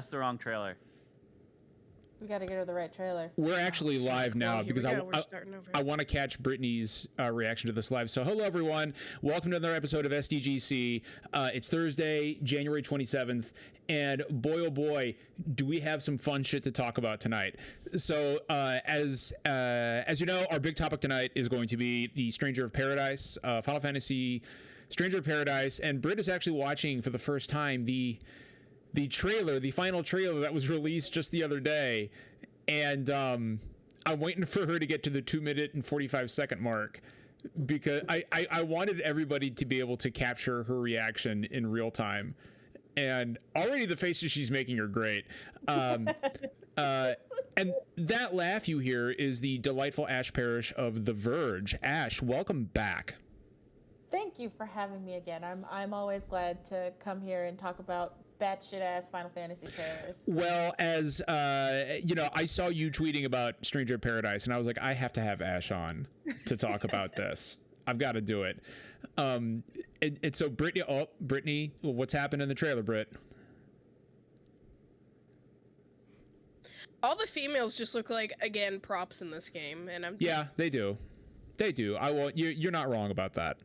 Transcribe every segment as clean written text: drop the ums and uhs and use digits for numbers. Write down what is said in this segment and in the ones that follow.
That's the wrong trailer. We got to get her the right trailer. We're actually live now because I want to catch Brittany's reaction to this live. So hello, everyone. Welcome to another episode of SDGC. It's Thursday, January 27th. And boy, oh boy, do we have some fun shit to talk about tonight. So as you know, our big topic tonight is going to be the Stranger of Paradise, Final Fantasy Stranger of Paradise. And Britt is actually watching for the first time the trailer, the final trailer that was released just the other day. And I'm waiting for her to get to the 2-minute and 45-second mark because I wanted everybody to be able to capture her reaction in real time. And already the faces she's making are great. And that laugh you hear is the delightful Ash Parrish of The Verge. Ash, welcome back. Thank you for having me again. I'm always glad to come here and talk about batshit ass Final Fantasy trailers. Well, as you know, I saw you tweeting about Stranger of Paradise, and I was like, I have to have Ash on to talk about this. I've got to do it. So Brittany, what's happened in the trailer, Britt? All the females just look like, again, props in this game, and I'm just... Yeah, they do. You're not wrong about that.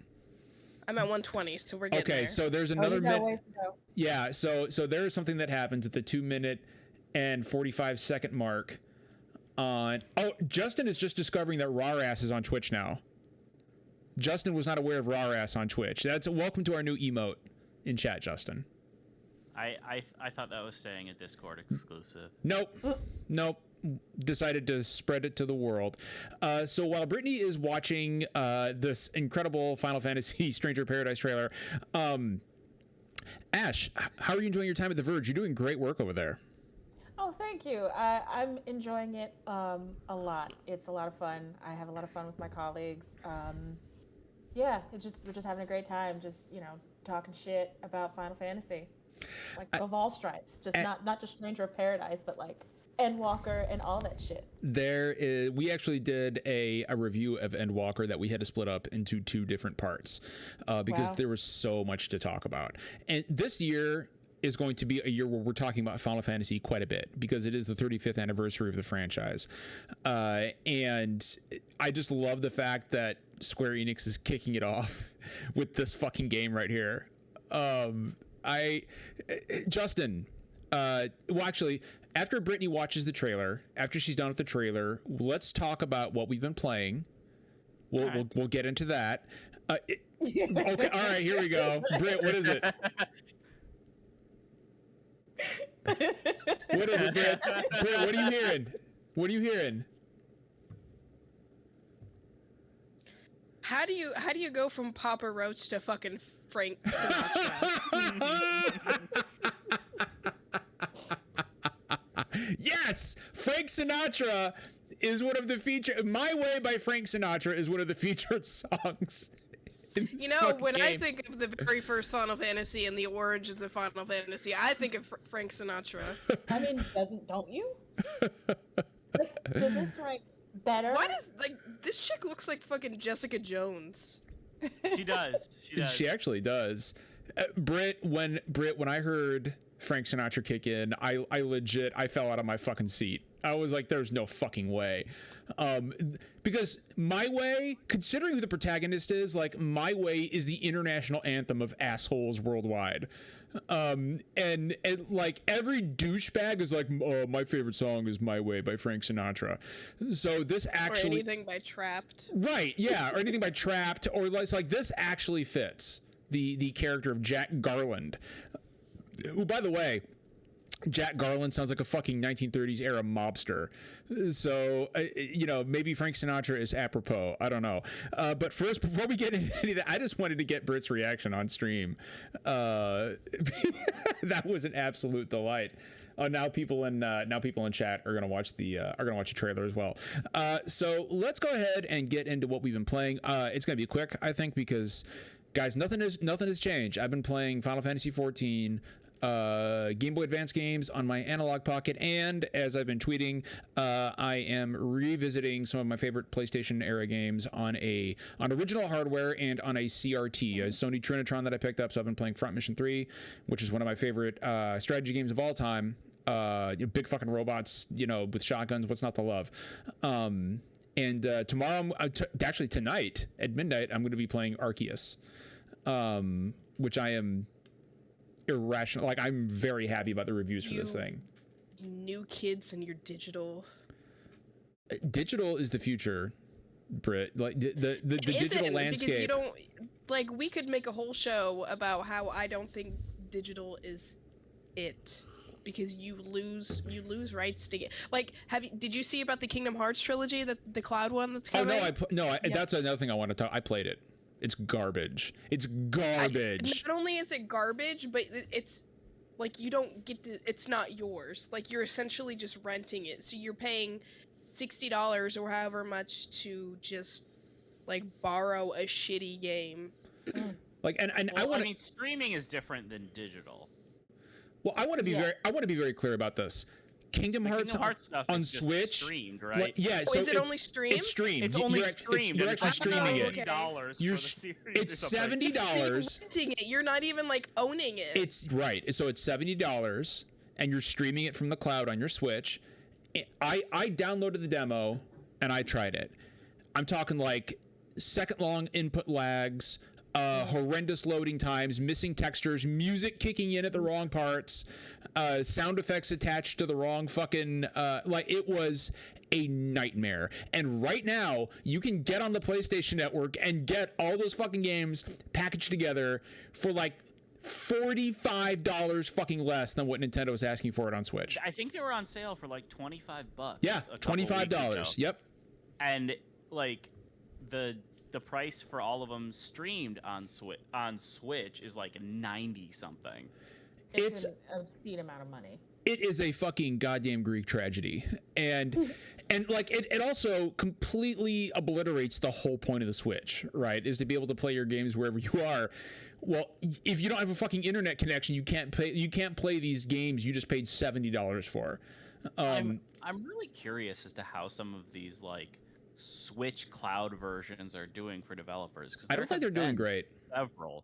I'm at 120, so we're getting there. Okay, so there's another minute. Yeah, so there is something that happens at the 2-minute and 45-second mark. Justin is just discovering that Rawrass is on Twitch now. Justin was not aware of Rawrass on Twitch. Welcome to our new emote in chat, Justin. I thought that was staying a Discord exclusive. Nope. Decided to spread it to the world. So while Brittany is watching this incredible Final Fantasy Stranger of Paradise trailer, Ash, how are you enjoying your time at The Verge? You're doing great work over there. Oh, thank you. I'm enjoying it a lot. It's a lot of fun. I have a lot of fun with my colleagues. Yeah, we're just having a great time. Just talking shit about Final Fantasy, like of all stripes. Just not just Stranger of Paradise, but like Endwalker and all that shit. We actually did a review of Endwalker that we had to split up into 2 different parts because there was so much to talk about. And this year is going to be a year where we're talking about Final Fantasy quite a bit because it is the 35th anniversary of the franchise. And I just love the fact that Square Enix is kicking it off with this fucking game right here. Justin, well, actually, after Brittany watches the trailer, after she's done with the trailer, let's talk about what we've been playing. We'll get into that. Okay, all right, here we go. Britt, what is it? What is it, Britt? Britt, what are you hearing? What are you hearing? How do you go from Papa Roach to fucking Frank Sinatra? Yes, Frank Sinatra is one of the featured. My Way by Frank Sinatra is one of the featured songs. When I think of the very first Final Fantasy and the origins of Final Fantasy, I think of Frank Sinatra. I mean, don't you? Like, does this rank better? Why does this chick looks like fucking Jessica Jones? She does. She actually does. Britt, when I heard Frank Sinatra kick in, I fell out of my fucking seat. I was like, there's no fucking way. Because My Way, considering who the protagonist is, like, My Way is the international anthem of assholes worldwide. And like every douchebag is like, oh, my favorite song is My Way by Frank Sinatra. So this actually... Or anything by Trapped. Right, yeah, or anything by Trapped, or like this actually fits the character of Jack Garland. Who, by the way, Jack Garland sounds like a fucking 1930s era mobster. So, maybe Frank Sinatra is apropos. I don't know. But first, before we get into any of that, I just wanted to get Britt's reaction on stream. That was an absolute delight. Now people in chat are gonna watch the trailer as well. So let's go ahead and get into what we've been playing. It's gonna be quick, I think, because guys, nothing has changed. I've been playing Final Fantasy 14. Game Boy Advance games on my analog pocket, and as I've been tweeting, I am revisiting some of my favorite PlayStation era games on original hardware and on a CRT, a Sony Trinitron that I picked up. So I've been playing Front Mission 3, which is one of my favorite strategy games of all time. big fucking robots, with shotguns. What's not to love? And tomorrow, actually tonight at midnight, I'm going to be playing Arceus, which I am irrational. Like, I'm very happy about the reviews for this thing. New kids and your digital. Digital is the future, Britt. Like the digital landscape. Because you don't like. We could make a whole show about how I don't think digital is it, because you lose rights to get. Like, did you see about the Kingdom Hearts trilogy, the cloud one that's coming? Oh no, that's another thing I want to talk. I played it. It's garbage. It's garbage. Not only is it garbage, but it's like you don't get to. It's not yours. Like, you're essentially just renting it. So you're paying $60 or however much to just like borrow a shitty game. Like, and well, I mean, streaming is different than digital. Well, I want to be very clear about this. Kingdom Hearts stuff on is Switch, streamed, right? Yeah. So is it only streamed? It's streamed. It's only streamed. You're actually streaming it. $70 for the series. It's $70. So you're renting it. You're not even like owning it. It's right. So it's $70, and you're streaming it from the cloud on your Switch. I downloaded the demo and I tried it. I'm talking like second long input lags, horrendous loading times, missing textures, music kicking in at the wrong parts, sound effects attached to the wrong fucking like, it was a nightmare. And right now you can get on the PlayStation Network and get all those fucking games packaged together for like $45 fucking less than what Nintendo was asking for it on Switch. I think they were on sale for like $25. Yeah, $25. Yep. And like the price for all of them streamed on Switch is like 90 something. It's an obscene amount of money. It is a fucking goddamn Greek tragedy. And like it also completely obliterates the whole point of the Switch, right? Is to be able to play your games wherever you are. Well, if you don't have a fucking internet connection, you can't play these games you just paid $70 for. I'm really curious as to how some of these like Switch cloud versions are doing for developers, because I don't think they're doing great. Several,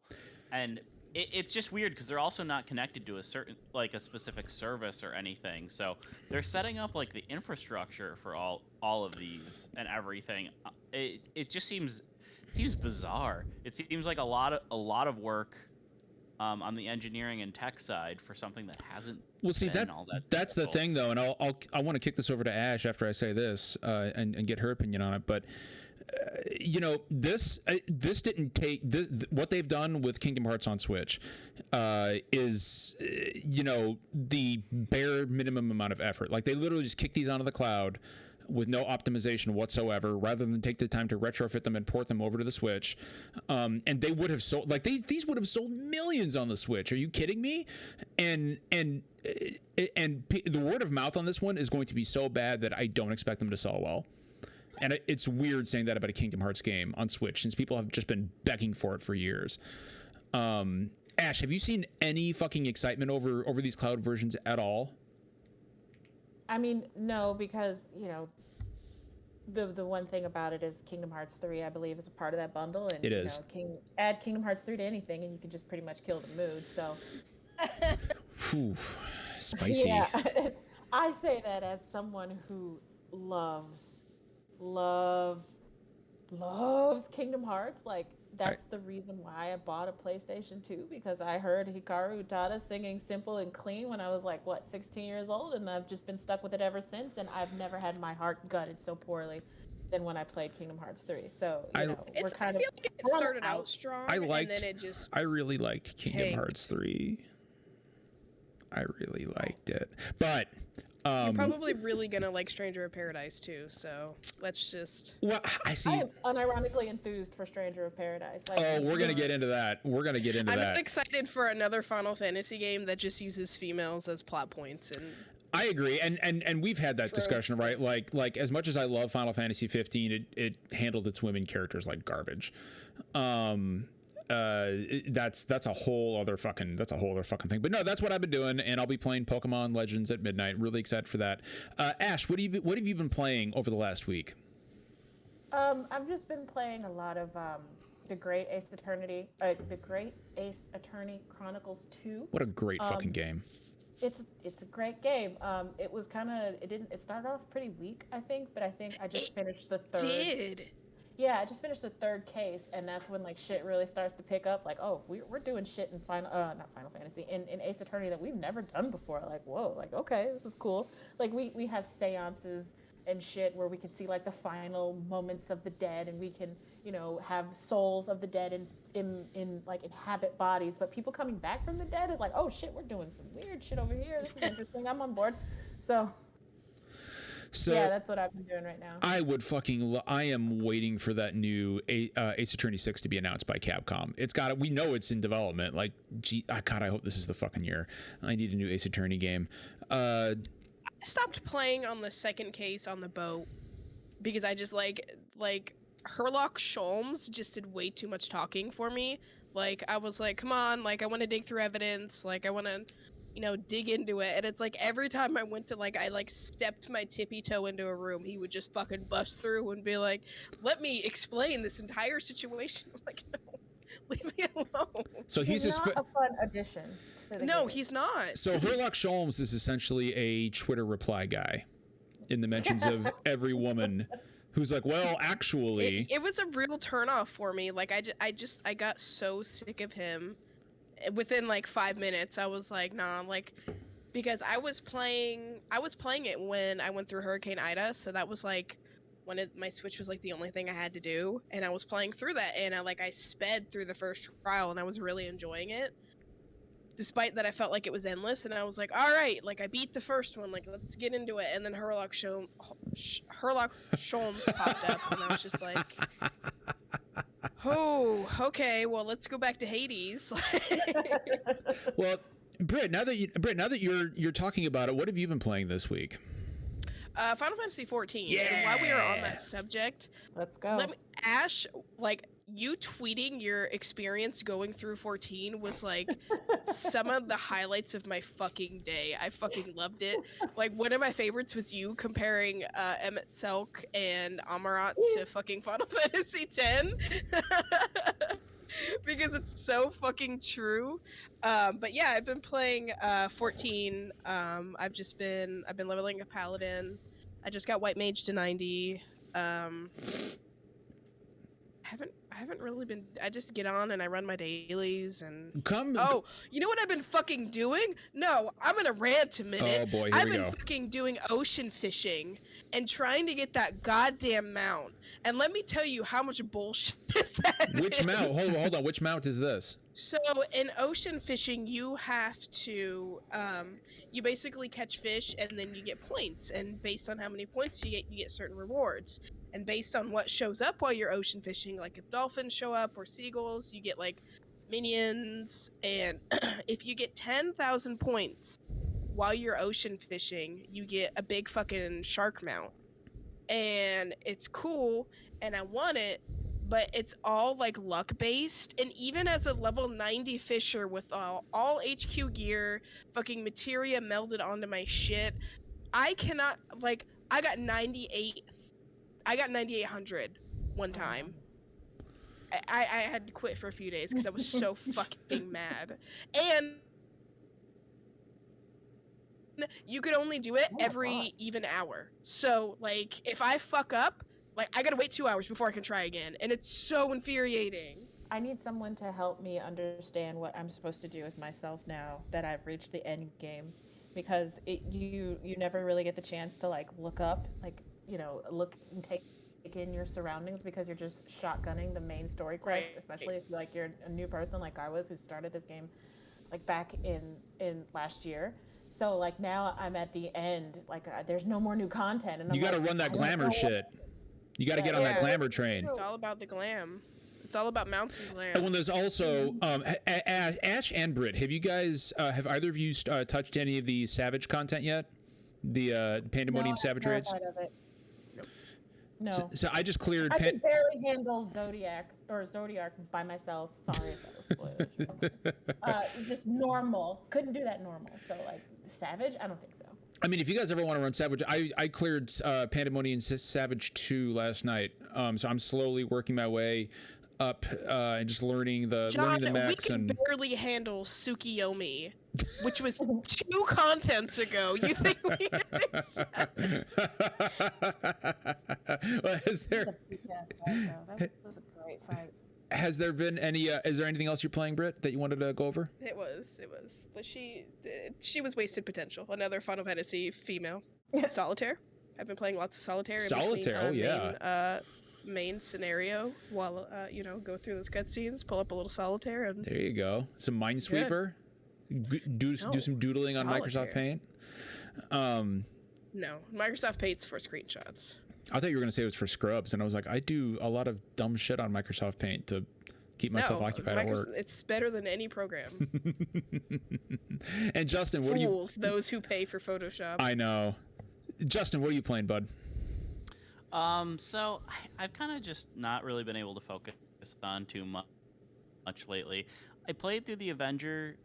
and it's just weird because they're also not connected to a specific service or anything. So they're setting up like the infrastructure for all of these and everything. It just seems bizarre. It seems like a lot of work on the engineering and tech side for something that hasn't. Well, see, that's the thing though, and I want to kick this over to Ash after I say this and get her opinion on it. But this didn't take this. What they've done with Kingdom Hearts on Switch is the bare minimum amount of effort. Like, they literally just kick these onto the cloud with no optimization whatsoever, rather than take the time to retrofit them and port them over to the Switch. And they would have sold, like, these would have sold millions on the Switch. Are you kidding me? And the word of mouth on this one is going to be so bad that I don't expect them to sell well. And it's weird saying that about a Kingdom Hearts game on Switch, since people have just been begging for it for years. Ash, have you seen any fucking excitement over these cloud versions at all? I mean, no, because, the one thing about it is Kingdom Hearts 3, I believe, is a part of that bundle. And, it is. Add Kingdom Hearts 3 to anything and you can just pretty much kill the mood, so. Whew, spicy. Yeah, I say that as someone who loves Kingdom Hearts. Like, that's the reason why I bought a PlayStation 2, because I heard Hikaru Utada singing Simple and Clean when I was 16 years old, and I've just been stuck with it ever since, and I've never had my heart gutted so poorly than when I played Kingdom Hearts 3. So, we're kind I feel like it started out strong, and then it just I really liked Kingdom Hearts 3. I really liked it. But you're probably really gonna like Stranger of Paradise too, so let's just. Well, I see. I am unironically enthused for Stranger of Paradise. We're gonna get into that. I'm not excited for another Final Fantasy game that just uses females as plot points, and I agree, and we've had that discussion, right? Like as much as I love Final Fantasy 15, it handled its women characters like garbage. That's a whole other fucking thing. But no, that's what I've been doing, and I'll be playing Pokemon Legends at midnight. Really excited for that. Ash, what have you been playing over the last week? I've just been playing a lot of the Great Ace Attorney Chronicles 2. What a great fucking game. it's a great game. It was kind of it started off pretty weak, I think, but I think I just finished the third. Did. Yeah, I just finished the third case, and that's when like shit really starts to pick up. Like, oh, we're doing shit in not Final Fantasy, in Ace Attorney that we've never done before. Like, whoa, like okay, this is cool. Like we have seances and shit where we can see like the final moments of the dead, and we can have souls of the dead in like inhabit bodies. But people coming back from the dead is like, oh shit, we're doing some weird shit over here. This is interesting. I'm on board. So yeah, that's what I've been doing right now. I am waiting for that new Ace Attorney 6 to be announced by Capcom. We know it's in development. Like, God, I hope this is the fucking year. I need a new Ace Attorney game. I stopped playing on the second case on the boat because I just like Herlock Sholmes just did way too much talking for me. Like, I was like, come on, like, I want to dig through evidence. Like, I want to dig into it. And it's like every time I went to I stepped my tippy toe into a room, he would just fucking bust through and be like, let me explain this entire situation. I'm like, no, leave me alone. So he's not a fun addition to the game. He's not. So Herlock Sholmes is essentially a Twitter reply guy in the mentions of every woman who's like, well, actually. It was a real turnoff for me. Like, I got so sick of him. Within like 5 minutes, I was like, nah, like, because I was playing it when I went through Hurricane Ida, so that was like when my Switch was like the only thing I had to do, and I was playing through that, and I sped through the first trial, and I was really enjoying it, despite that I felt like it was endless, and I was like, all right, like I beat the first one, like let's get into it, and then Herlock Sholmes popped up, and I was just like. Oh, okay. Well, let's go back to Hades. Well, Britt, now that you're talking about it, what have you been playing this week? Final Fantasy 14. Yeah. And while we are on that subject, let's go. Ash, like you tweeting your experience going through 14 was like some of the highlights of my fucking day. I fucking loved it. Like one of my favorites was you comparing Emmett Selk and Amarat to fucking Final Fantasy 10 because it's so fucking true. But yeah, I've been playing 14. I've been leveling a paladin. I just got white mage to 90. I haven't really been. I just get on and I run my dailies and. Oh, you know what I've been fucking doing? No, I'm gonna rant a minute. Oh boy, here I've we been go. fucking doing ocean fishing and trying to get that goddamn mount. And let me tell you how much bullshit that Which is. mount? Hold on. Which mount is this? So in ocean fishing, you have to, you basically catch fish and then you get points. And based on how many points you get certain rewards. And based on what shows up while you're ocean fishing, like if dolphins show up or seagulls, you get like minions. And if you get 10,000 points while you're ocean fishing, you get a big fucking shark mount. And it's cool, and I want it, but it's all like luck based. And even as a level 90 fisher with all HQ gear, fucking materia melded onto my shit, I cannot, like, I got 9,800 one time. I had to quit for a few days because I was so fucking mad. And you could only do it every even hour. So, like, if I fuck up, like, I gotta wait 2 hours before I can try again. And it's so infuriating. I need someone to help me understand what I'm supposed to do with myself now that I've reached the end game. Because you never really get the chance to, like, look up, like, look and take in your surroundings because you're just shotgunning the main story quest, Right. especially if like you're a new person like I was who started this game like back in last year. So like now I'm at the end, like there's no more new content, and You got to run that glamour shit. You got to get on that glamour train. It's all about the glam. It's all about mounts and glam. And when there's also Ash and Britt, have you guys have either of you touched any of the Savage content yet? The Pandemonium Savage raids? No. So I just cleared. I could barely handle Zodiac by myself. Sorry if that was spoilers. Just normal. Couldn't do that normal. So like Savage, I don't think so. I mean, if you guys ever want to run Savage, I cleared Pandemonium Savage 2 last night. So I'm slowly working my way. up and just learning the mechs. We can barely handle Tsukiyomi, which was 2 contents ago. You think we well, is there That was a great fight. Has there been any is there anything else you're playing, Britt, that you wanted to go over? It was. But she was wasted potential. Another Final Fantasy female. Solitaire. I've been playing lots of Solitaire. Solitaire, main scenario while go through those cutscenes, pull up a little Solitaire, and there you go. Some Minesweeper. Do some doodling on Microsoft Paint. No, Microsoft Paint's for screenshots. I thought you were going to say it was for scrubs, and I was like, I do a lot of dumb shit on Microsoft Paint to keep myself occupied at work. It's better than any program. And Justin, what Fools, those who pay for Photoshop. I know. Justin, what are you playing, bud? So I've kind of just not really been able to focus on too much lately. I played through the Avengers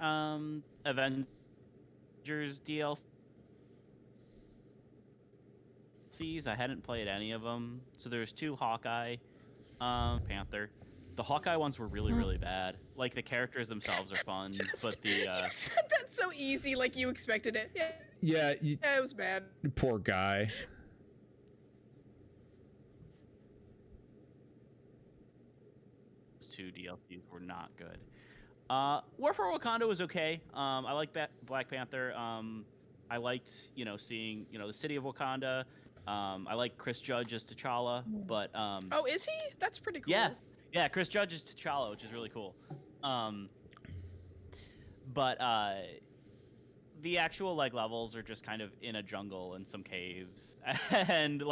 DLCs. I hadn't played any of them. So there's 2 Hawkeye, Panther. The Hawkeye ones were really bad. Like, the characters themselves are fun, but the you said that so easy, like you expected it. Yeah, it was bad. Poor guy. Those 2 DLCs were not good. War for Wakanda was okay. I like Black Panther. I liked, seeing, the city of Wakanda. I like Chris Judge as T'Challa, but oh, is he? That's pretty cool. Yeah, Chris Judge is T'Challa, which is really cool. But the actual levels are just kind of in a jungle and some caves, and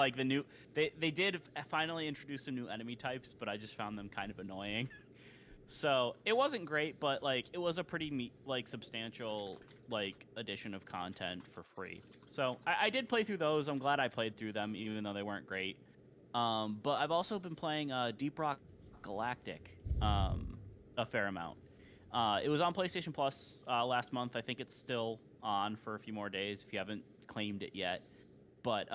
they did finally introduce some new enemy types, but I just found them kind of annoying. So it wasn't great, but it was a pretty substantial addition of content for free. So I did play through those. I'm glad I played through them, even though they weren't great. But I've also been playing Deep Rock Galactic a fair amount. It was on PlayStation Plus last month. I think it's still on for a few more days if you haven't claimed it yet. But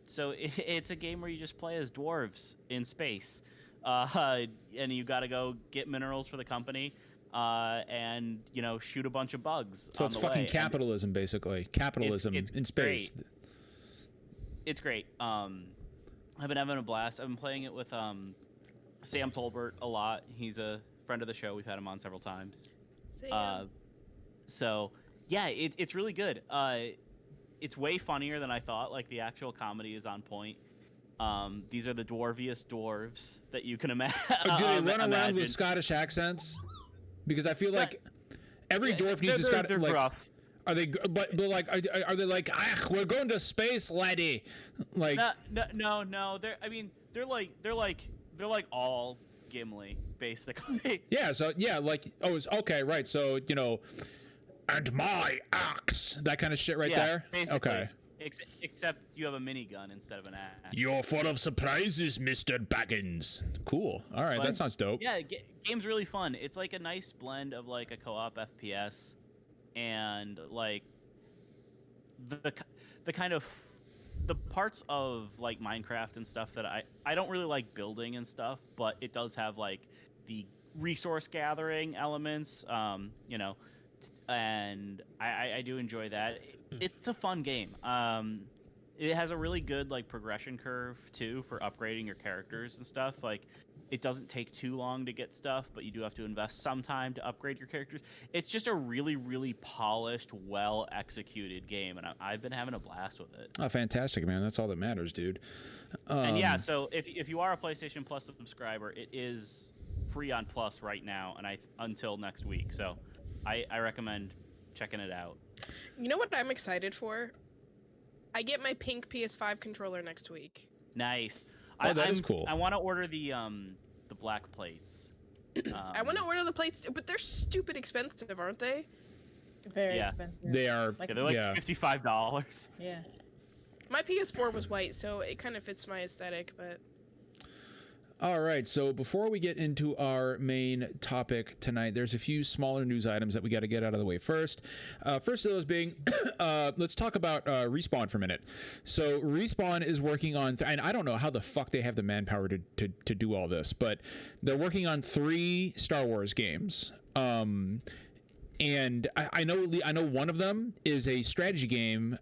so it's a game where you just play as dwarves in space, and you got to go get minerals for the company. And shoot a bunch of bugs. So it's fucking capitalism, basically. Capitalism in space. Great. It's great. I've been having a blast. I've been playing it with Sam Tolbert a lot. He's a friend of the show. We've had him on several times. So yeah, it's really good. It's way funnier than I thought. The actual comedy is on point. These are the dwarviest dwarves that you can imagine. Do they run around with Scottish accents? Because I feel like every dwarf needs a Scottish. They're rough. Are they? But are they like? Ah, we're going to space, laddie. No. They're like all Gimli, basically. Yeah. So yeah, it's okay, right? So and my axe, that kind of shit right there. Basically. Okay. Except you have a minigun instead of an axe. You're full of surprises, Mr. Baggins. Cool. All right, that sounds dope. Yeah, game's really fun. It's a nice blend of a co-op FPS and the kind of the parts of Minecraft and stuff that I don't really like building and stuff, but it does have the resource gathering elements, and I do enjoy that. It's a fun game. It has a really good progression curve too for upgrading your characters and stuff. It doesn't take too long to get stuff, but you do have to invest some time to upgrade your characters. It's just a really polished, well executed game, and I've been having a blast with it. Oh, fantastic, man! That's all that matters, dude. And yeah, so if you are a PlayStation Plus subscriber, it is free on Plus right now, and until next week. So I recommend checking it out. You know what I'm excited for? I get my pink PS5 controller next week. Nice. Oh, that is cool. I want to order the black plates. I want to order the plates, but they're stupid expensive, aren't they? Very expensive. They are. They're $55. Yeah. My PS4 was white, so it kind of fits my aesthetic, but All right, so before we get into our main topic tonight, there's a few smaller news items that we got to get out of the way first. First of those being, let's talk about Respawn for a minute. So Respawn is working on, and I don't know how the fuck they have the manpower to do all this, but they're working on 3 Star Wars games. And I know one of them is a strategy game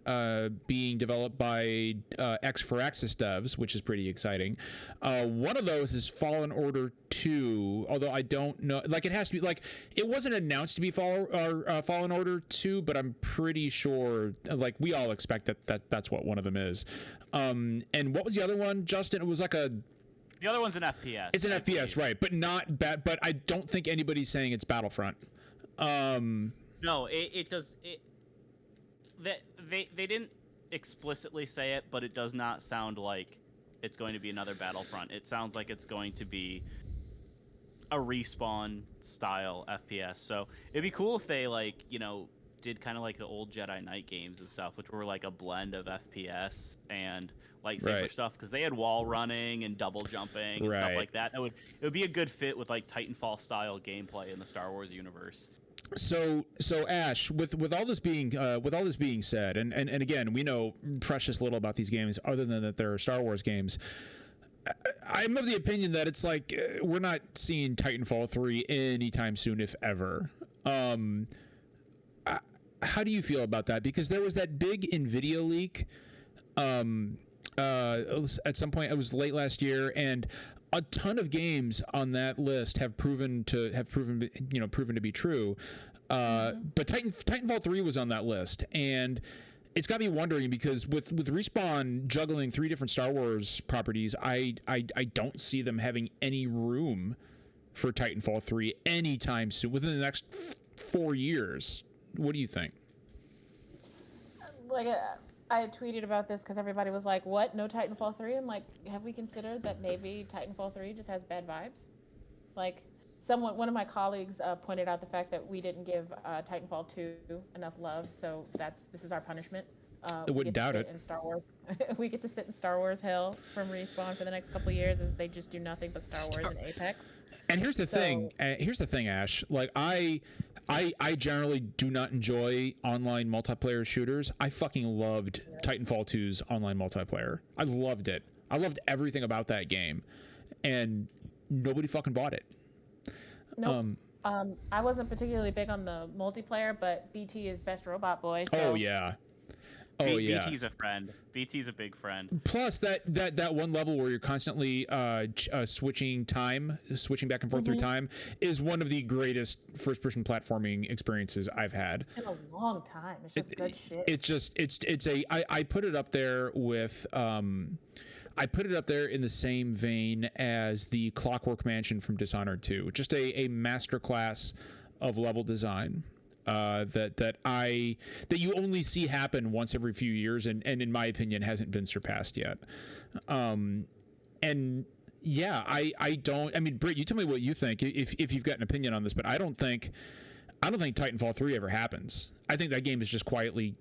being developed by X4Axis devs, which is pretty exciting. One of those is Fallen Order 2, although I don't know. Like, it has to be, like, it wasn't announced to be Fallen Order 2, but I'm pretty sure, like, we all expect that's what one of them is. And what was the other one, Justin? It was like a... The other one's an FPS. It's an FPS, right, but not bad. But I don't think anybody's saying it's Battlefront. No, it does. They didn't explicitly say it, but it does not sound like it's going to be another Battlefront. It sounds like it's going to be a Respawn style FPS. So it'd be cool if they, like, you know, did kind of like the old Jedi Knight games and stuff, which were like a blend of FPS and lightsaber stuff, because they had wall running and double jumping and stuff like that. It would be a good fit with like Titanfall style gameplay in the Star Wars universe. So Ash, with all this being said, and again, we know precious little about these games other than that they're Star Wars games. I'm of the opinion that it's like we're not seeing Titanfall 3 anytime soon, if ever. How do you feel about that? Because there was that big NVIDIA leak at some point. It was late last year, and a ton of games on that list have proven to be true. But Titanfall 3 was on that list, and it's got me wondering, because with Respawn juggling 3 different Star Wars properties, I don't see them having any room for Titanfall 3 anytime soon within the next 4 years. What do you think? Like, I had tweeted about this because everybody was like, what, no Titanfall 3? I'm like, have we considered that maybe Titanfall 3 just has bad vibes? Like, one of my colleagues pointed out the fact that we didn't give Titanfall 2 enough love, so this is our punishment. I wouldn't doubt it. In Star Wars. We get to sit in Star Wars hell from Respawn for the next couple of years as they just do nothing but Star Wars and Apex. And here's the thing. Here's the thing, Ash. Like, I generally do not enjoy online multiplayer shooters. I fucking loved Titanfall 2's online multiplayer. I loved it. I loved everything about that game, and nobody fucking bought it. Nope. I wasn't particularly big on the multiplayer, but BT is best robot boy. So. Oh yeah. Oh yeah. BT's a friend. BT's a big friend. Plus that one level where you're constantly switching back and forth through time is one of the greatest first-person platforming experiences I've had in a long time. It's just good shit. It's just I put it up there with I put it up there in the same vein as the Clockwork Mansion from Dishonored 2. Just a masterclass of level design. That you only see happen once every few years, and in my opinion hasn't been surpassed yet. And yeah, I mean, Britt, you tell me what you think if you've got an opinion on this, but I don't think Titanfall 3 ever happens. I think that game is just quietly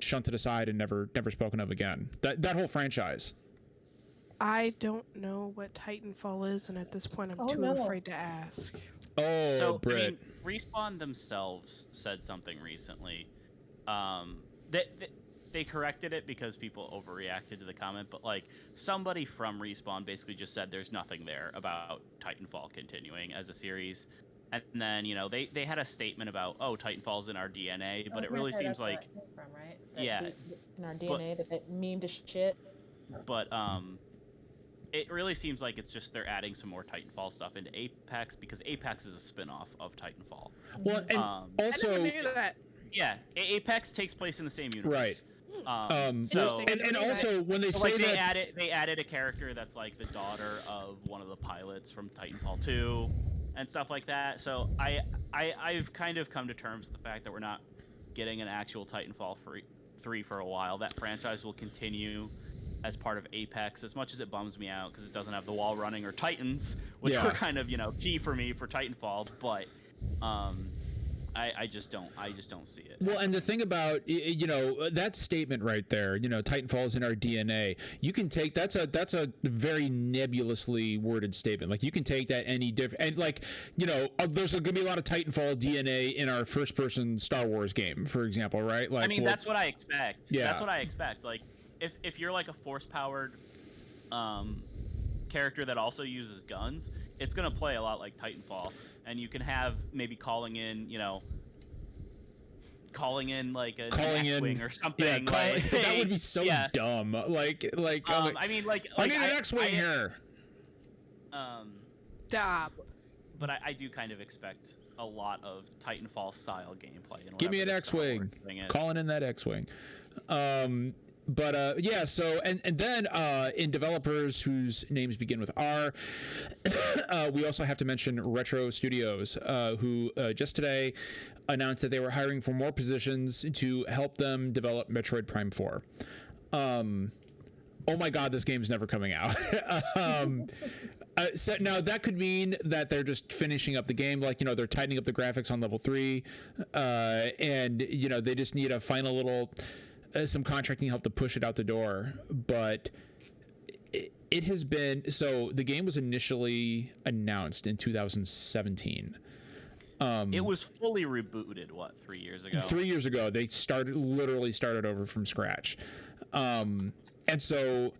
shunted aside and never spoken of again. That whole franchise. I don't know what Titanfall is, and at this point I'm afraid to ask. Oh, so Britt. I mean, Respawn themselves said something recently. They corrected it because people overreacted to the comment, but like somebody from Respawn basically just said there's nothing there about Titanfall continuing as a series. And then, you know, they had a statement about, Titanfall's in our DNA, but it really seems like from, right? In our DNA, that meme to shit. But it really seems like it's just they're adding some more Titanfall stuff into Apex, because Apex is a spin-off of Titanfall. Well, and also, I never knew that. Yeah, Apex takes place in the same universe. Right. So and also when they say like they added a character that's like the daughter of one of the pilots from Titanfall 2 and stuff like that. So I've kind of come to terms with the fact that we're not getting an actual Titanfall 3 for a while. That franchise will continue as part of Apex, as much as it bums me out because it doesn't have the wall running or Titans, which were kind of, key for me for Titanfall. But I just don't see it. Well, and the thing about that statement right there, Titanfall is in our DNA. You can take that's a very nebulously worded statement. Like you can take that any different, and there's going to be a lot of Titanfall DNA in our first-person Star Wars game, for example, right? Like, I mean, that's what I expect. Yeah, that's what I expect. Like if you're like a force-powered character that also uses guns, it's going to play a lot like Titanfall. And you can have maybe calling in like an X-wing or something. Yeah, that would be so dumb. I need an X-wing here. Stop. But I do kind of expect a lot of Titanfall style gameplay. Give me an X-wing. Calling in that X-wing. So and then in developers whose names begin with R, we also have to mention Retro Studios, who just today announced that they were hiring for more positions to help them develop Metroid Prime 4. Oh my God, this game's never coming out. So now that could mean that they're just finishing up the game, they're tightening up the graphics on level 3, and they just need a final little. Some contracting help to push it out the door, but it has been so the game was initially announced in 2017. It was fully rebooted 3 years ago? 3 years ago they literally started over from scratch. And so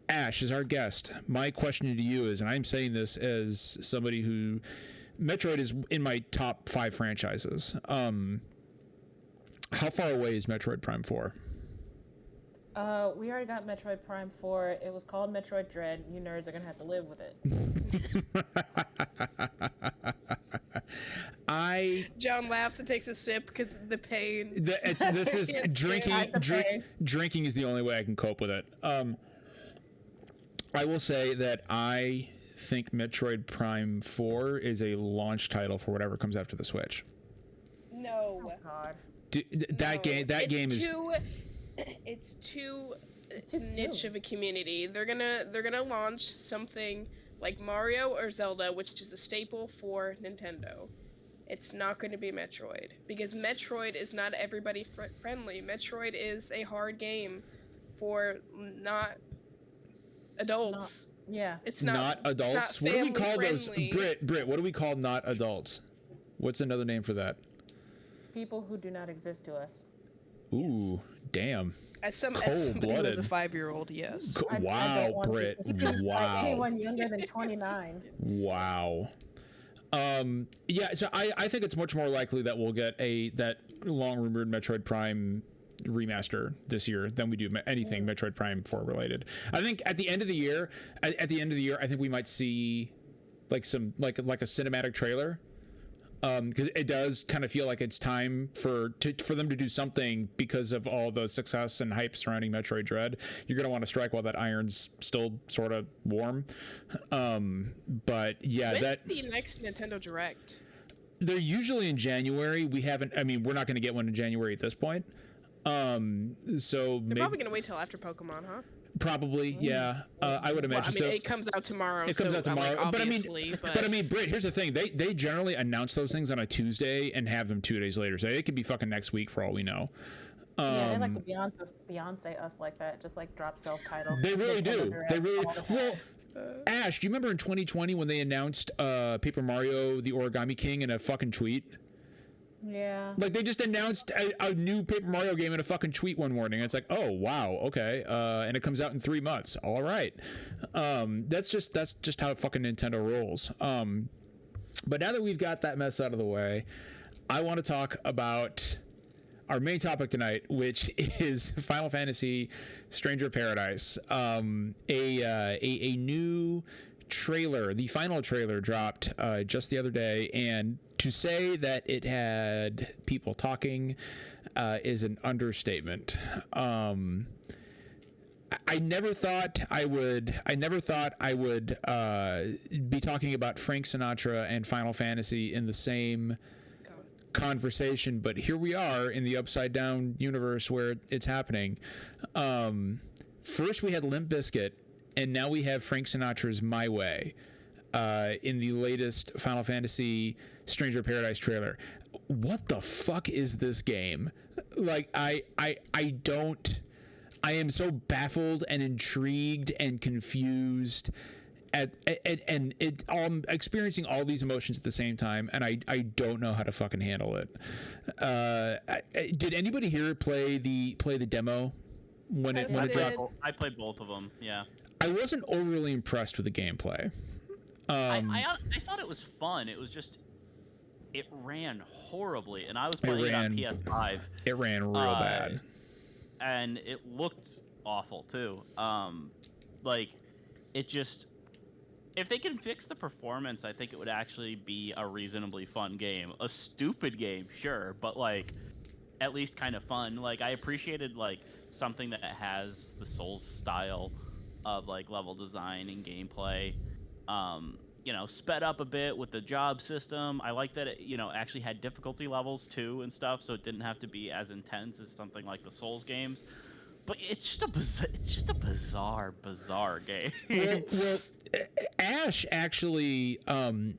Ash is our guest. My question to you is, and I'm saying this as somebody who Metroid is in my top 5 franchises. How far away is Metroid Prime 4? We already got Metroid Prime 4. It was called Metroid Dread. You nerds are gonna have to live with it. John laughs and takes a sip because the pain. This is drinking. Drinking is the only way I can cope with it. I will say that I think Metroid Prime 4 is a launch title for whatever comes after the Switch. No. Oh God. That game is too. It's too niche of a community. They're gonna launch something like Mario or Zelda, which is a staple for Nintendo. It's not going to be Metroid because Metroid is not everybody friendly. Metroid is a hard game for not adults. It's not adults. It's not what do we call friendly. those? Britt, what do we call not adults? What's another name for that? People who do not exist to us. Ooh, damn. As somebody who's a 5-year-old, yes. Wow, Britt. Wow. Anyone younger than 29. Wow. So I think it's much more likely that we'll get that long rumored Metroid Prime remaster this year than we do anything Metroid Prime 4 related. I think at the end of the year, I think we might see like a cinematic trailer. Because it does kind of feel like it's time for them to do something because of all the success and hype surrounding Metroid Dread. You're going to want to strike while that iron's still sort of warm. But yeah, when's the next Nintendo Direct? They're usually in January. We're not going to get one in January at this point. So they're probably going to wait till after Pokemon, huh? Probably, yeah. I would imagine. It comes out tomorrow. But I mean, Britt, here's the thing: they generally announce those things on a Tuesday and have them 2 days later. So it could be fucking next week for all we know. They like to Beyonce us like that, just like drop self-titled. They really do. Well, Ash, do you remember in 2020 when they announced Paper Mario: The Origami King in a fucking tweet? Yeah. Like they just announced a new Paper Mario game in a fucking tweet one morning. It's like, oh wow, okay, and it comes out in 3 months. All right, that's just how fucking Nintendo rolls. But now that we've got that mess out of the way, I want to talk about our main topic tonight, which is Final Fantasy: Stranger of Paradise. A new trailer, the final trailer, dropped just the other day, and to say that it had people talking is an understatement. I never thought I would be talking about Frank Sinatra and Final Fantasy in the same conversation, but here we are in the upside down universe where it's happening. First we had Limp Bizkit, and now we have Frank Sinatra's My Way in the latest Final Fantasy Stranger of Paradise trailer. what the fuck is this game? Like, I am so baffled and intrigued and confused I'm experiencing all these emotions at the same time, and I don't know how to fucking handle it. Did anybody here play the demo when it dropped? I played both of them. Yeah. I wasn't overly impressed with the gameplay. I thought it was fun. It was just, it ran horribly, and I was playing it on PS5. It ran real bad, and it looked awful too. Like, it just, if they can fix the performance, I think it would actually be a reasonably fun game. A stupid game, sure, but like, at least kind of fun. Like, I appreciated like something that has the Souls style of like level design and gameplay. You know, sped up a bit with the job system. I like that it, you know, actually had difficulty levels too and stuff, so it didn't have to be as intense as something like the Souls games. But it's just a bizarre game. well, Ash actually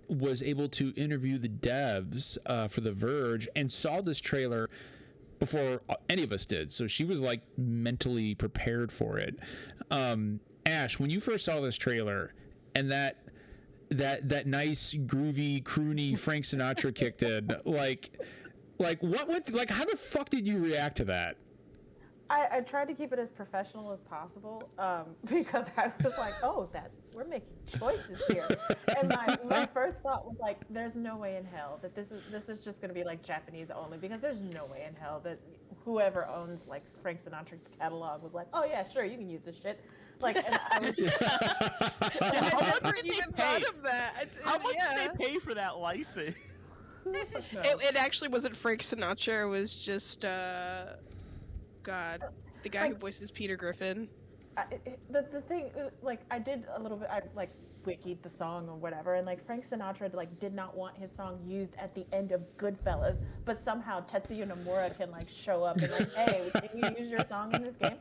was able to interview the devs for The Verge and saw this trailer before any of us did, so she was like mentally prepared for it. Ash, when you first saw this trailer and that nice groovy croony Frank Sinatra kicked in, like what like how the fuck did you react to that? I tried to keep it as professional as possible, because I was like, oh, we're making choices here. And my first thought was like, there's no way in hell that this is just going to be like Japanese only, because there's no way in hell that whoever owns like Frank Sinatra's catalog was like, oh yeah, sure, you can use this shit. Like, and I was, I never even thought of that. How much did they pay for that license? It actually wasn't Frank Sinatra. It was just God, the guy who voices Peter Griffin. The thing, like, I did a little bit, I like wikied the song or whatever, and like Frank Sinatra like did not want his song used at the end of Goodfellas, but somehow Tetsuya Nomura can like show up and like, hey, can you use your song in this game?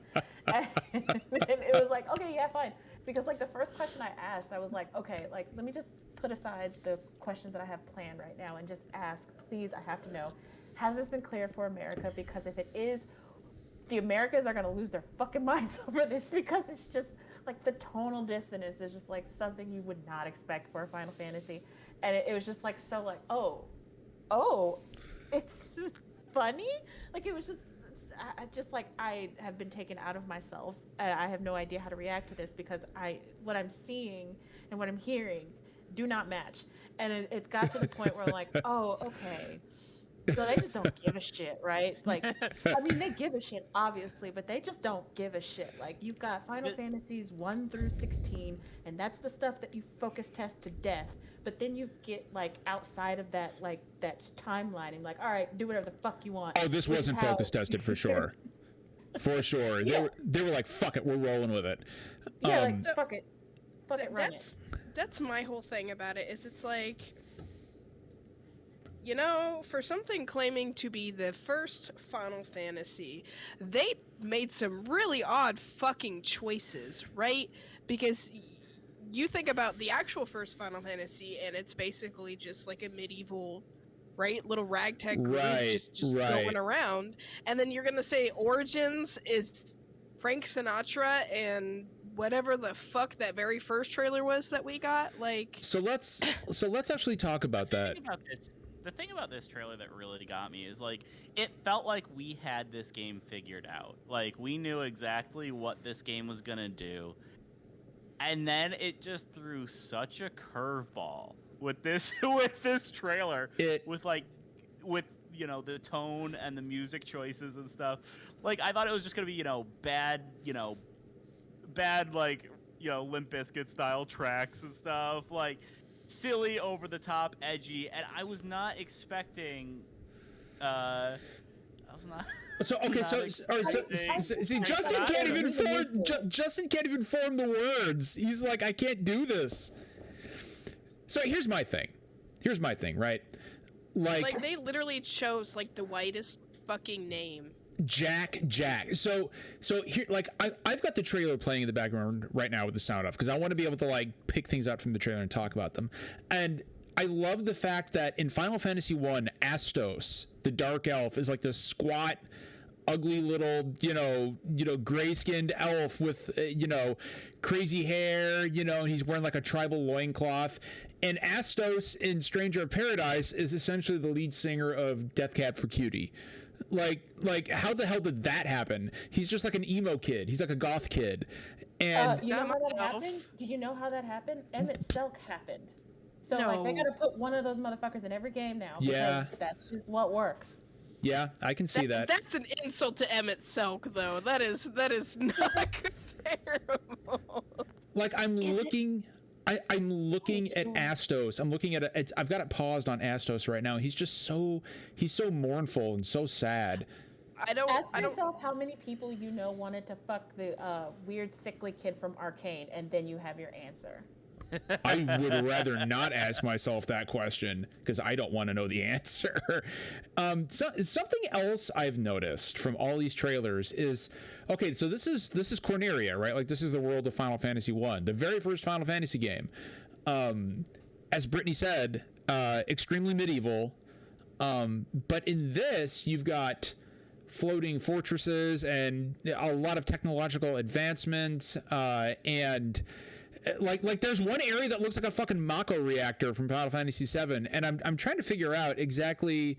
And it was like, okay, yeah, fine. Because like the first question I asked, I was like, okay, like let me just put aside the questions that I have planned right now and just ask, please, I have to know, has this been cleared for America? Because if it is, the Americans are going to lose their fucking minds over this, because it's just like the tonal dissonance is just like something you would not expect for a Final Fantasy. And it was just like, so like, oh, it's funny. Like, it was just like, I have been taken out of myself, and I have no idea how to react to this, because what I'm seeing and what I'm hearing do not match. And it's got to the point where I'm like, oh, okay. So they just don't give a shit, right? Like, I mean, they give a shit, obviously, but they just don't give a shit. Like, you've got Final Fantasies 1 through 16, and that's the stuff that you focus test to death. But then you get, like, outside of that, like, that timeline, and like, all right, do whatever the fuck you want. Oh, this wasn't focus tested for sure. For sure. Yeah. They were like, fuck it, we're rolling with it. Yeah, like, fuck it. Fuck it, run it. That's my whole thing about it, is it's like, you know, for something claiming to be the first Final Fantasy, they made some really odd fucking choices, right? Because you think about the actual first Final Fantasy, and it's basically just like a medieval, right, little ragtag group just going around. And then you're gonna say Origins is Frank Sinatra and whatever the fuck that very first trailer was that we got. Like, so let's actually talk about that. The thing about this trailer that really got me is, like, it felt like we had this game figured out. Like, we knew exactly what this game was gonna do. And then it just threw such a curveball with this trailer. With you know, the tone and the music choices and stuff. Like, I thought it was just gonna be, bad, like, Limp Bizkit style tracks and stuff. Like, silly, over the top, edgy, and I was not expecting. See, Justin can't even form the words. He's like, I can't do this. So here's my thing, right? Like they literally chose like the whitest fucking name. Jack. So here, like, I've got the trailer playing in the background right now with the sound off, because I want to be able to like pick things out from the trailer and talk about them. And I love the fact that in Final Fantasy 1, Astos, the dark elf, is like this squat, ugly little, gray-skinned elf with, crazy hair, he's wearing like a tribal loincloth. And Astos in Stranger of Paradise is essentially the lead singer of Death Cab for Cutie. Like how the hell did that happen? He's just like an emo kid. He's like a goth kid. And you know how that happened? Do you know how that happened? Emmett Selk happened. So like they gotta put one of those motherfuckers in every game now. Because that's just what works. Yeah, I can see that. That's an insult to Emmett Selk, though. That is not comparable. Like I'm looking at Astos. I'm looking at I've got it paused on Astos right now. He's so mournful and so sad. Ask yourself how many people you know wanted to fuck the weird sickly kid from Arcane, and then you have your answer. I would rather not ask myself that question because I don't want to know the answer. Something else I've noticed from all these trailers is, okay, so this is Corneria, right? Like this is the world of Final Fantasy 1, the very first Final Fantasy game. As Brittany said, extremely medieval. But in this, you've got floating fortresses and a lot of technological advancements, and like there's one area that looks like a fucking Mako reactor from Final Fantasy VII, and I'm trying to figure out exactly.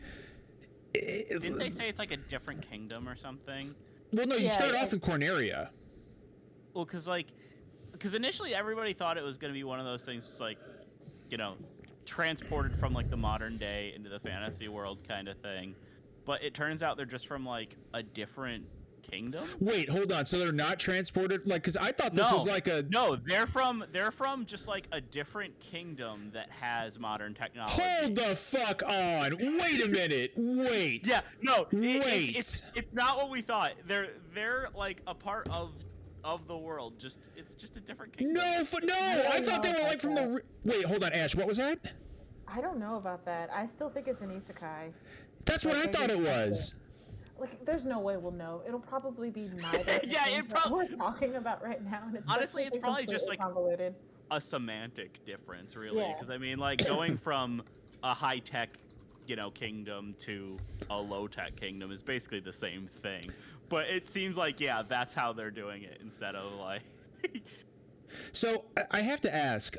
Didn't they say it's like a different kingdom or something? Well, no, you start off in Corneria. Well, because initially everybody thought it was going to be one of those things, like, transported from like the modern day into the fantasy world kind of thing, but it turns out they're just from like a different kingdom. Wait, hold on. So they're not transported, like, because I thought this was like a they're from just like a different kingdom that has modern technology. Hold the fuck on. Wait a minute. Wait. Yeah. No. Wait. It's not what we thought. They're like a part of the world. It's just a different kingdom. No. I thought they were like from the. Wait, hold on, Ash. What was that? I don't know about that. I still think it's an isekai. That's what I thought it was. Like, there's no way we'll know. It'll probably be neither. We're talking about right now. And Honestly, it's probably just like convoluted. A semantic difference, really. Because I mean, like going from a high tech, kingdom to a low tech kingdom is basically the same thing. But it seems like that's how they're doing it instead of like. So I have to ask.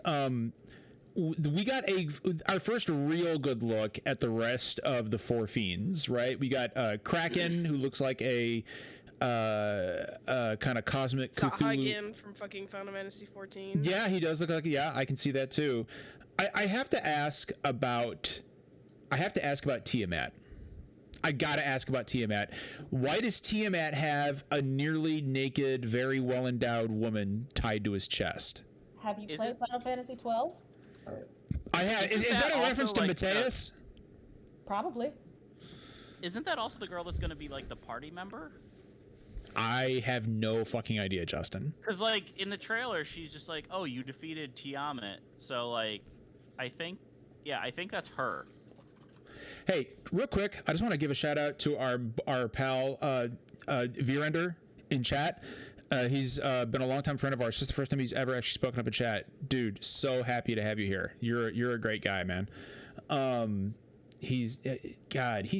We got our first real good look at the rest of the Four Fiends, right? We got Kraken, who looks like a kind of cosmic Cthulhu. again from fucking Final Fantasy 14. Yeah, he does look like. Yeah, I can see that too. I have to ask about Tiamat. I gotta ask about Tiamat. Why does Tiamat have a nearly naked, very well endowed woman tied to his chest? Have you played Final Fantasy 12? I have. Is that a reference to Mateus? Probably. Isn't that also the girl that's going to be like the party member? I have no fucking idea, Justin. Because like in the trailer, she's just like, "Oh, you defeated Tiamat," so like, I think that's her. Hey, real quick, I just want to give a shout out to our pal Virender in chat. He's been a longtime friend of ours. It's just the first time he's ever actually spoken up in chat. Dude, so happy to have you here. You're a great guy, man. He's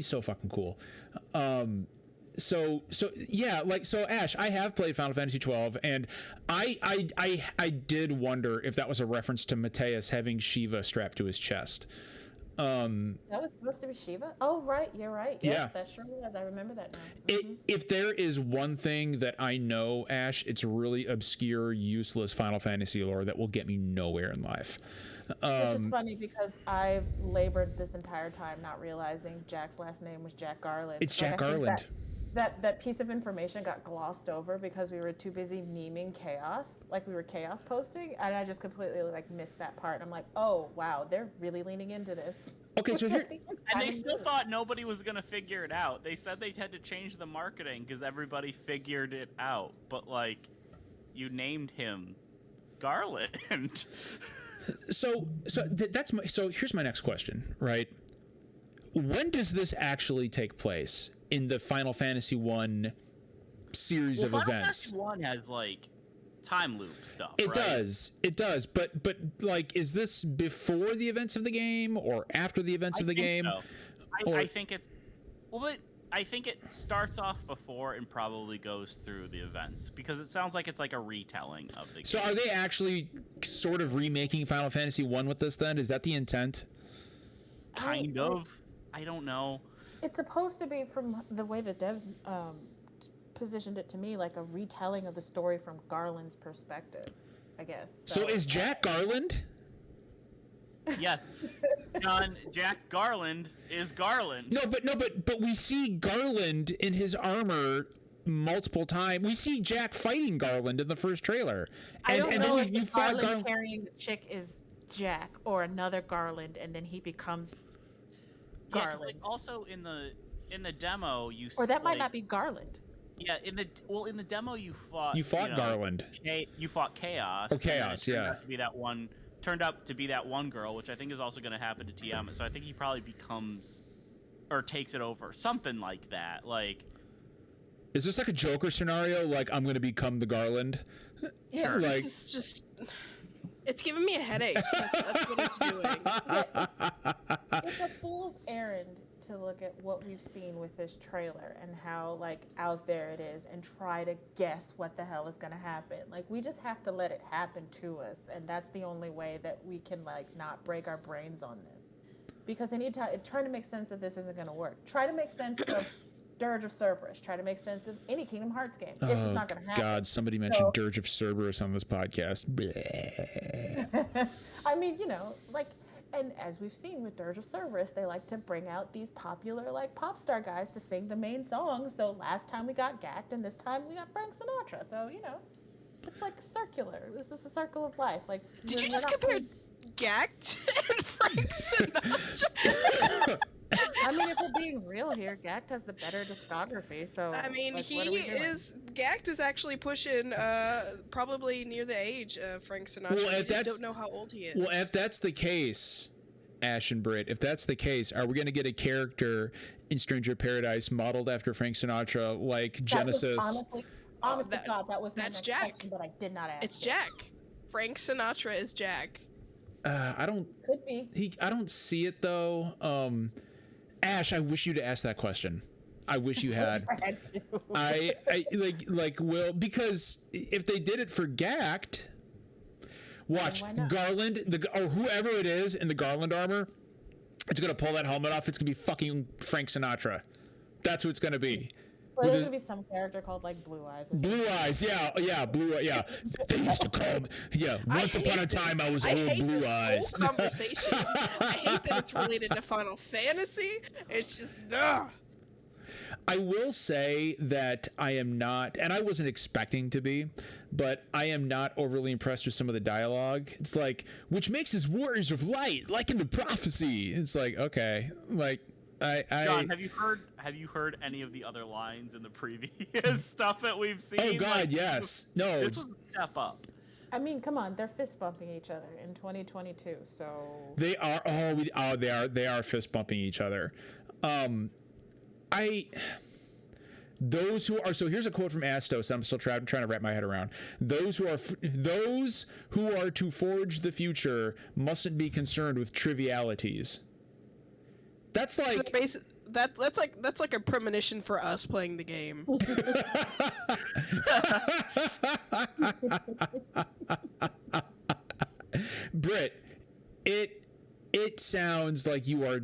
so fucking cool. So Ash, I have played Final Fantasy 12, and I did wonder if that was a reference to Mateus having Shiva strapped to his chest. That was supposed to be Shiva? Oh, right. You're right. Yeah. That sure was. I remember that now. If there is one thing that I know, Ash, it's really obscure, useless Final Fantasy lore that will get me nowhere in life. Which is funny because I've labored this entire time not realizing Jack's last name was Jack Garland. It's Jack Garland. That piece of information got glossed over because we were too busy memeing chaos, like we were chaos posting, and I just completely like missed that part. I'm like, oh wow, they're really leaning into this. Okay, so here, and they still thought nobody was gonna figure it out. They said they had to change the marketing because everybody figured it out, but like, you named him Garland. So here's my next question, right? When does this actually take place in the Final Fantasy 1 series of events? Final Fantasy 1 has like time loop stuff. It does. But like, is this before the events of the game or after the events of the game? So. I think it's I think it starts off before and probably goes through the events because it sounds like it's like a retelling of the game. So are they actually sort of remaking Final Fantasy 1 with this then? Is that the intent? Kind of. I don't know. It's supposed to be, from the way the devs positioned it to me, like a retelling of the story from Garland's perspective, I guess. So is Jack Garland? Yes. John, Jack Garland is Garland. No, but we see Garland in his armor multiple times. We see Jack fighting Garland in the first trailer. I don't know if the Garland carrying the chick is Jack or another Garland, and then he becomes Garland. Yeah, like also in the demo you or that might not be Garland. Yeah, in the demo you fought Garland. You fought Chaos. Oh, Chaos, yeah. Turned out to be that one girl, which I think is also going to happen to TM. So I think he probably becomes or takes it over, something like that. Like, is this like a Joker scenario? Like, I'm going to become the Garland? Yeah, like, this is just. It's giving me a headache. That's what it's doing. It's a fool's errand to look at what we've seen with this trailer and how like out there it is and try to guess what the hell is going to happen. Like, we just have to let it happen to us, and that's the only way that we can like not break our brains on them. Because anytime trying to make sense of this isn't going to work. Try to make sense of Dirge of Cerberus. Try to make sense of any Kingdom Hearts game. It's just not going to happen. God, somebody mentioned Dirge of Cerberus on this podcast. I mean, like, and as we've seen with Dirge of Cerberus, they like to bring out these popular, like, pop star guys to sing the main song. So last time we got Gact, and this time we got Frank Sinatra. So, it's like circular. This is a circle of life. Like, did you just compare Gact and Frank Sinatra? I mean, if we're being real here, Gact has the better discography, so... I mean, like, Gact is actually pushing, probably near the age of Frank Sinatra. Well, I just don't know how old he is. Well, if that's the case, Ash and Britt, if that's the case, are we going to get a character in Stranger Paradise modeled after Frank Sinatra, like Genesis? Honestly, God, that was my that's next Jack. question, but I did not ask. It's Jack. Frank Sinatra is Jack. I don't... Could be. I don't see it, though. Ash, I wish you'd asked that question. I wish you had. I had to. I Will, because if they did it for Gact, watch Garland, or whoever it is in the Garland armor, it's gonna pull that helmet off. It's gonna be fucking Frank Sinatra. That's what it's gonna be. Well, there's gonna be some character called like Blue Eyes. Blue Eyes, yeah, Blue Eyes, yeah. They used to call me, once upon a time I was old Blue Eyes. Whole conversation. I hate that it's related to Final Fantasy. It's just, ugh. I will say that I am not, and I wasn't expecting to be, but I am not overly impressed with some of the dialogue. It's like, which makes us warriors of light, like in the prophecy. It's like, okay, like. John, have you heard any of the other lines in the previous stuff that we've seen? Oh God, yes. No. This was a step up. I mean, come on, they're fist bumping each other in 2022, so they are. They are fist bumping each other. Those who are, so here's a quote from Astos. I'm still trying to wrap my head around. Those who are to forge the future mustn't be concerned with trivialities. That's like that's like a premonition for us playing the game. Britt, it sounds like you are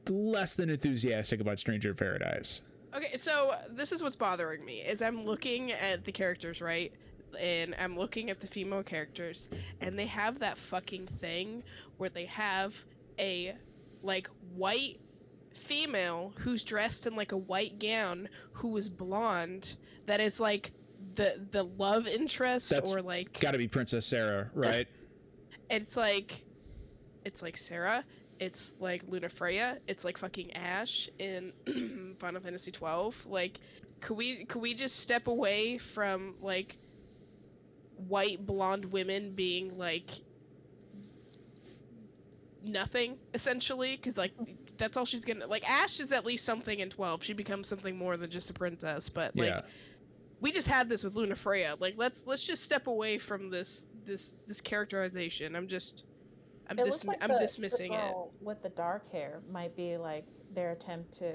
less than enthusiastic about Stranger Paradise. Okay, so this is what's bothering me is I'm looking at the characters, right? And I'm looking at the female characters, and they have that fucking thing where they have a like white female who's dressed in like a white gown who is blonde that is like the love interest. That's or like gotta be Princess Sarah, right? It's like Sarah, it's like Luna Freya, it's like fucking Ash in Final Fantasy 12. Like, could we just step away from like white blonde women being like nothing essentially, because like that's all she's gonna like. Ash is at least something in 12. She becomes something more than just a princess, but like we just had this with Luna Freya. Like let's just step away from this characterization. I'm just I'm It looks like dismissing the it. girl with the dark hair might be like their attempt to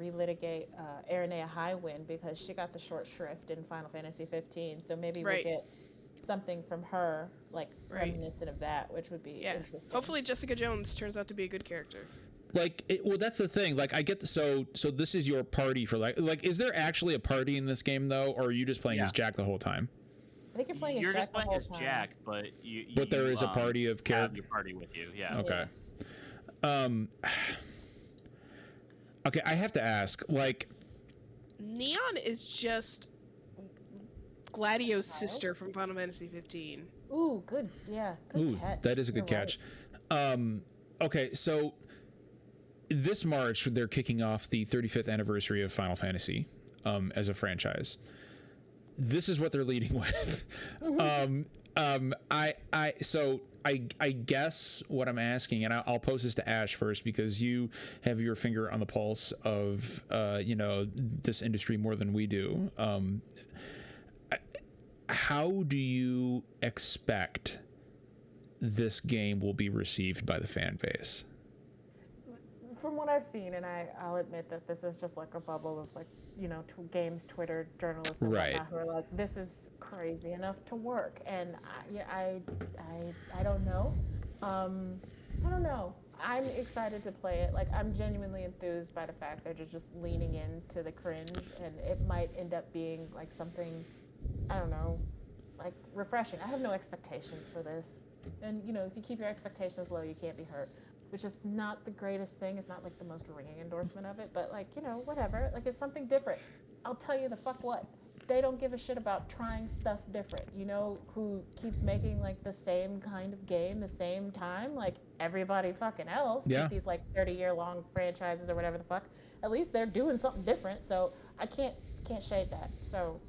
relitigate Aranea Highwind because she got the short shrift in Final Fantasy 15. So maybe we'll Right. get something from her, like Right. reminiscent of that, which would be interesting. Hopefully Jessica Jones turns out to be a good character. Like, well, that's the thing. Like, I get so this is your party for like is there actually a party in this game though, or are you just playing as Jack the whole time? I think you're playing You're as Jack just playing the whole as time. Jack, but But there is a party of have characters. your party with you. Yeah. Okay. Okay, I have to ask, like, Neon is just Gladio's sister from Final Fantasy 15. Ooh, good. Yeah, good catch. that is a good You're catch. Okay, so this March they're kicking off the 35th anniversary of Final Fantasy as a franchise. This is what they're leading with. I guess what I'm asking, and I'll pose this to Ash first because you have your finger on the pulse of this industry more than we do. How do you expect this game will be received by the fan base? From what I've seen, and I'll admit that this is just like a bubble of like, games, Twitter journalists and Right. whatnot who are like, this is crazy enough to work. And I don't know. I don't know. I'm excited to play it. Like, I'm genuinely enthused by the fact they're just leaning into the cringe, and it might end up being like something, I don't know, like refreshing. I have no expectations for this. And, if you keep your expectations low, you can't be hurt. Which is not the greatest thing. It's not like the most ringing endorsement of it, but like, whatever. Like, it's something different. I'll tell you the fuck what. They don't give a shit about trying stuff different. Who keeps making like the same kind of game the same time? Like everybody fucking else. Yeah. With these like 30-year-long franchises or whatever the fuck. At least they're doing something different. So I can't shade that. So,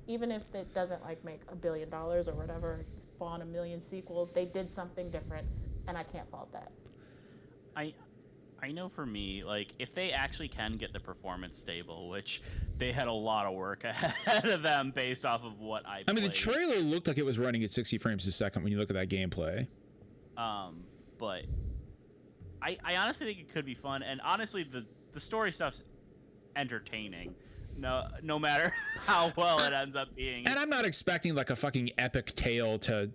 even if it doesn't like make $1 billion or whatever, spawn 1 million sequels, they did something different, and I can't fault that. I know for me, like, if they actually can get the performance stable, which they had a lot of work ahead of them based off of what I mean, the trailer looked like it was running at 60 frames a second when you look at that gameplay. But I honestly think it could be fun, and honestly, the story stuff's entertaining. No matter how well it ends up being. And I'm not expecting like a fucking epic tale to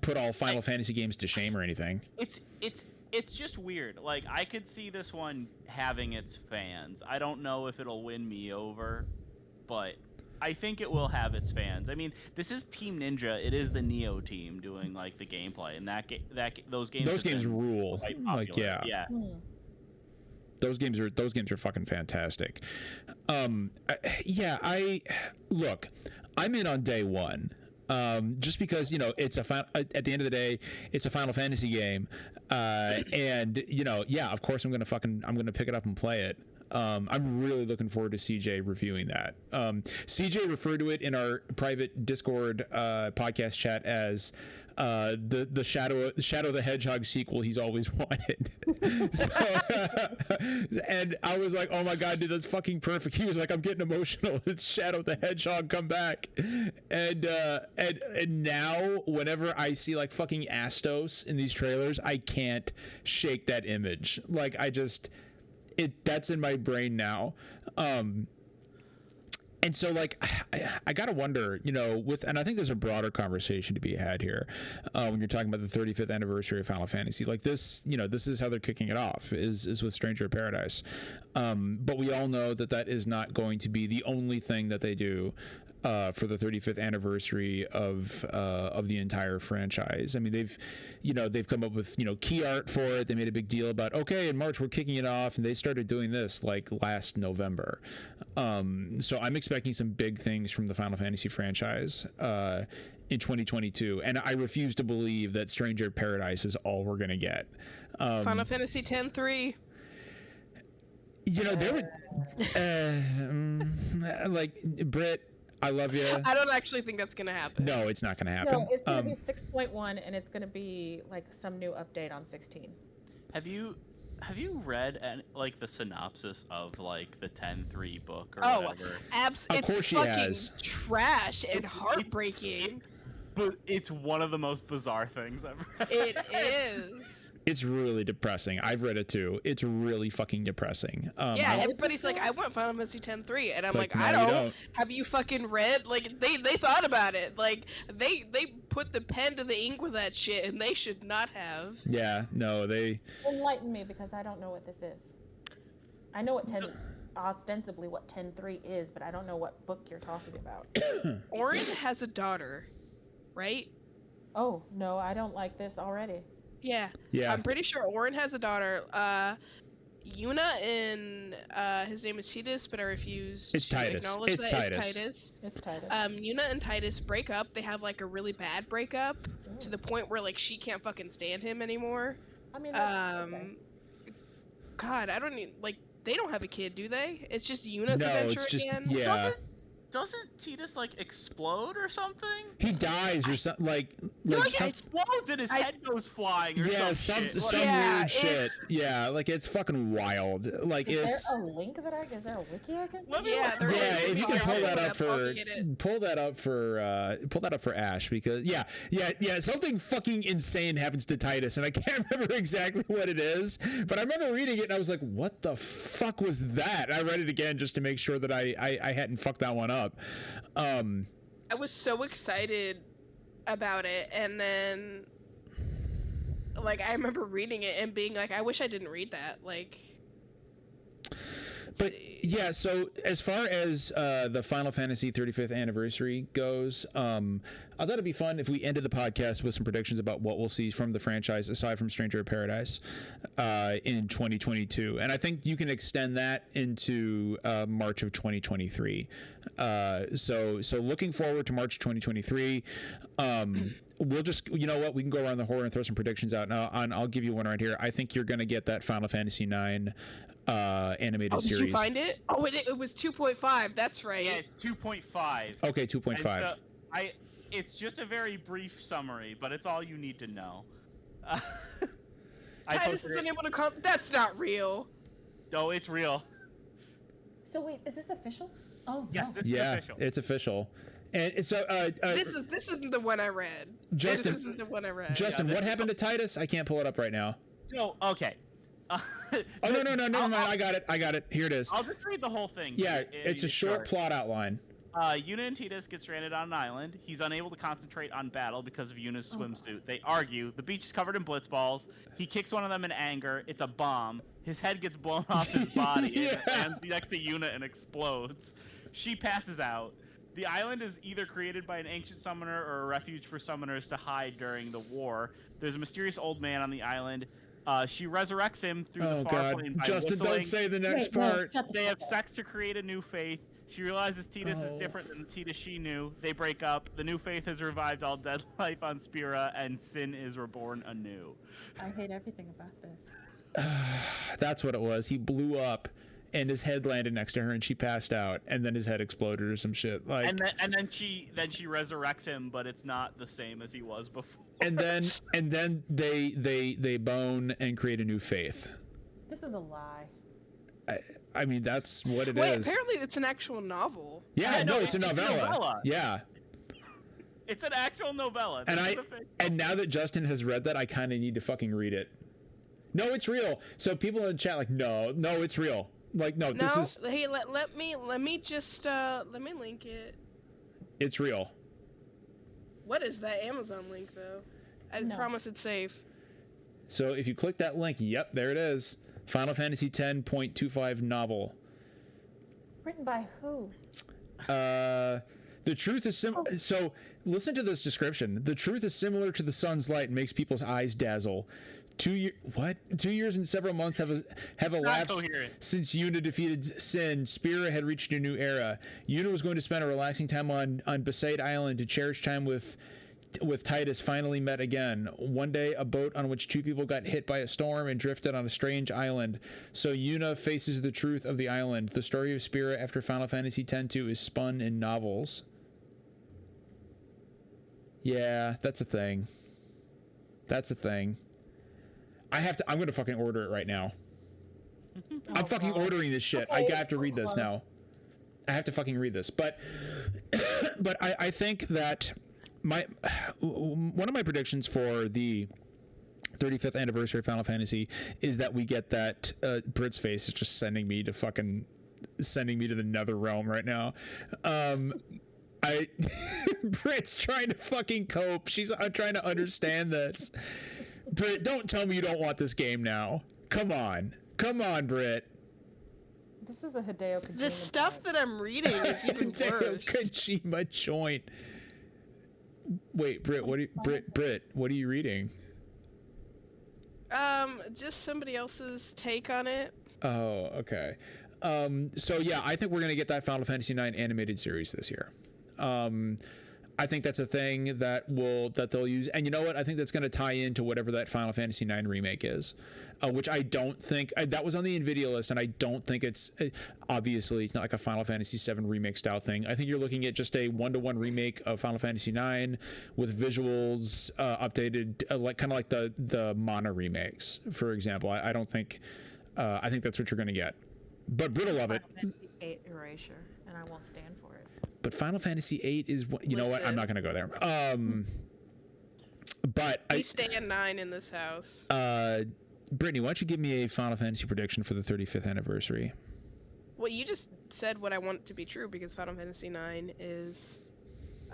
put all Final Fantasy games to shame or anything. It's just weird. Like, I could see this one having its fans. I don't know if it'll win me over, but I think it will have its fans. I mean, this is Team Ninja. It is the Neo team doing like the gameplay, and those games rule. Like, yeah. Those games are fucking fantastic. Look, I'm in on day one. Just because it's at the end of the day, it's a Final Fantasy game, and of course I'm gonna pick it up and play it. I'm really looking forward to CJ reviewing that. CJ referred to it in our private Discord podcast chat as the Shadow the Hedgehog sequel he's always wanted. And I was like, oh my god, dude, that's fucking perfect. He was like, I'm getting emotional. It's Shadow the Hedgehog come back. And now whenever I see like fucking Astos in these trailers, I can't shake that image. Like, that's in my brain now. And so, like, I gotta wonder, and I think there's a broader conversation to be had here when you're talking about the 35th anniversary of Final Fantasy. Like this, this is how they're kicking it off, is with Stranger of Paradise. But we all know that is not going to be the only thing that they do for the 35th anniversary of the entire franchise. I mean, they've come up with key art for it. They made a big deal about, okay, in March we're kicking it off, and they started doing this like last November. So I'm expecting some big things from the Final Fantasy franchise in 2022, and I refuse to believe that Stranger of Paradise is all we're gonna get. Final Fantasy X-3. They were like, Britt, I love you. I don't actually think that's gonna happen. No, it's not gonna happen. No, it's gonna be 6.1, and it's gonna be like some new update on 16. Have you read like the synopsis of like the 10.3 book or whatever? Of course it's she fucking has. trash and heartbreaking. But it's one of the most bizarre things ever. It is. It's really depressing. I've read it too. It's really fucking depressing. Yeah, everybody's like, I want Final Fantasy X-3, and I'm like, no, I you don't. Have you fucking read? Like, they thought about it. Like, they put the pen to the ink with that shit, and they should not have. Yeah, no, they. Enlighten me, because I don't know what this is. I know what ostensibly what 10.3 is, but I don't know what book you're talking about. Orin has a daughter, right? Oh no, I don't like this already. Yeah. I'm pretty sure Orin has a daughter. Yuna and his name is Titus, but I refuse It's to Titus. acknowledge It's that Titus. It's Titus. Yuna and Titus break up. They have like a really bad breakup to the point where like she can't fucking stand him anymore. I mean, that's okay. God, I don't need like they don't have a kid, do they? It's just Yuna's No, adventure it's just again. yeah. Doesn't Titus like explode or something? He dies or something like He some, explodes and his head goes flying or some shit. some weird shit. Yeah, like it's fucking wild. Like is there a link that is there a wiki I can? If you can pull that up for Ash, because yeah, something fucking insane happens to Titus, and I can't remember exactly what it is, but I remember reading it and I was like, what the fuck was that? And I read it again just to make sure that I hadn't fucked that one up. I was so excited about it, and then like I remember reading it and being like, I wish I didn't read that. Like, but yeah, so as far as the Final Fantasy 35th anniversary goes, I thought it'd be fun if we ended the podcast with some predictions about what we'll see from the franchise aside from Stranger of Paradise in 2022. And I think you can extend that into March of 2023. So looking forward to March 2023. We'll just, you know what, we can go around the horror and throw some predictions out. And I'll give you one right here. I think you're going to get that Final Fantasy 9 animated series. Did you find it? Oh, it was 2.5. That's right. Yeah, it's 2.5. Okay, 2.5. It's just a very brief summary, but it's all you need to know. Titus isn't able to come. That's not real. No, it's real. So wait, is this official? Oh, yes, no. It's official. And so this isn't the one I read. Justin, this isn't the one I read. Justin, what happened to Titus? I can't pull it up right now. So okay. Oh no, never mind. I got it. Here it is. I'll just read the whole thing. Yeah, it's a short plot outline. Yuna and Titus get stranded on an island. He's unable to concentrate on battle because of Yuna's swimsuit. They argue. The beach is covered in blitz balls. He kicks one of them in anger. It's a bomb. His head gets blown off his body and lands next to Yuna and explodes. She passes out. The island is either created by an ancient summoner or a refuge for summoners to hide during the war. There's a mysterious old man on the island. She resurrects him through the far plane by Justin, whistling. don't say the next part. They have sex to create a new faith. She realizes Titus is different than the Titus she knew. They break up. The new faith has revived all dead life on Spira, and Sin is reborn anew. I hate everything about this. That's what it was. He blew up, and his head landed next to her, and she passed out, and then his head exploded or some shit. Like, and then she resurrects him, but it's not the same as he was before. And then they bone and create a new faith. This is a lie. I mean, that's what it is. Wait, apparently it's an actual novel. Yeah, no, it's a novella. Yeah. It's an actual novella. And now that Justin has read that, I kind of need to fucking read it. No, it's real. So people in the chat like, no, it's real. Like, no, this is. Hey, let me just let me link it. It's real. What is that Amazon link though? I promise it's safe. So if you click that link, yep, there it is. Final Fantasy 10.25 novel. Written by who? The truth is So listen to this description. The truth is similar to the sun's light and makes people's eyes dazzle. 2 years and several months have elapsed since Yuna defeated Sin. Spira had reached a new era. Yuna was going to spend a relaxing time on Besaid Island to cherish time with Titus finally met again. One day, a boat on which two people got hit by a storm and drifted on a strange island. So Yuna faces the truth of the island. The story of Spira after Final Fantasy X-2 is spun in novels. Yeah, that's a thing. I'm gonna fucking order it right now. I'm fucking ordering this shit. Okay. I have to read this now. I have to fucking read this. But I think that one of my predictions for the 35th anniversary of Final Fantasy is that we get that Brit's face is just sending me to the nether realm right now. Brit's trying to fucking cope. She's trying to understand this. Brit, don't tell me you don't want this game now. Come on, Brit. This is a Hideo Kojima. The stuff that I'm reading is even worse. Kojima joint. Wait, Brit, what are you reading? Just somebody else's take on it. Oh, okay. So yeah, I think we're gonna get that Final Fantasy IX animated series this year. I think that's a thing that they'll use, and you know what? I think that's going to tie into whatever that Final Fantasy IX remake is, which I don't think that was on the Nvidia list, and I don't think it's obviously it's not like a Final Fantasy VII remake style thing. I think you're looking at just a 1-to-1 remake of Final Fantasy IX with visuals updated, like kind of like the Mana remakes, for example. I don't think I think that's what you're going to get, but Brit will love it. Final Fantasy VIII erasure, and I won't stand for it. But Final Fantasy VIII is you know what? I'm not going to go there. But we stay at 9 in this house. Brittany, why don't you give me a Final Fantasy prediction for the 35th anniversary? Well, you just said what I want to be true because Final Fantasy IX is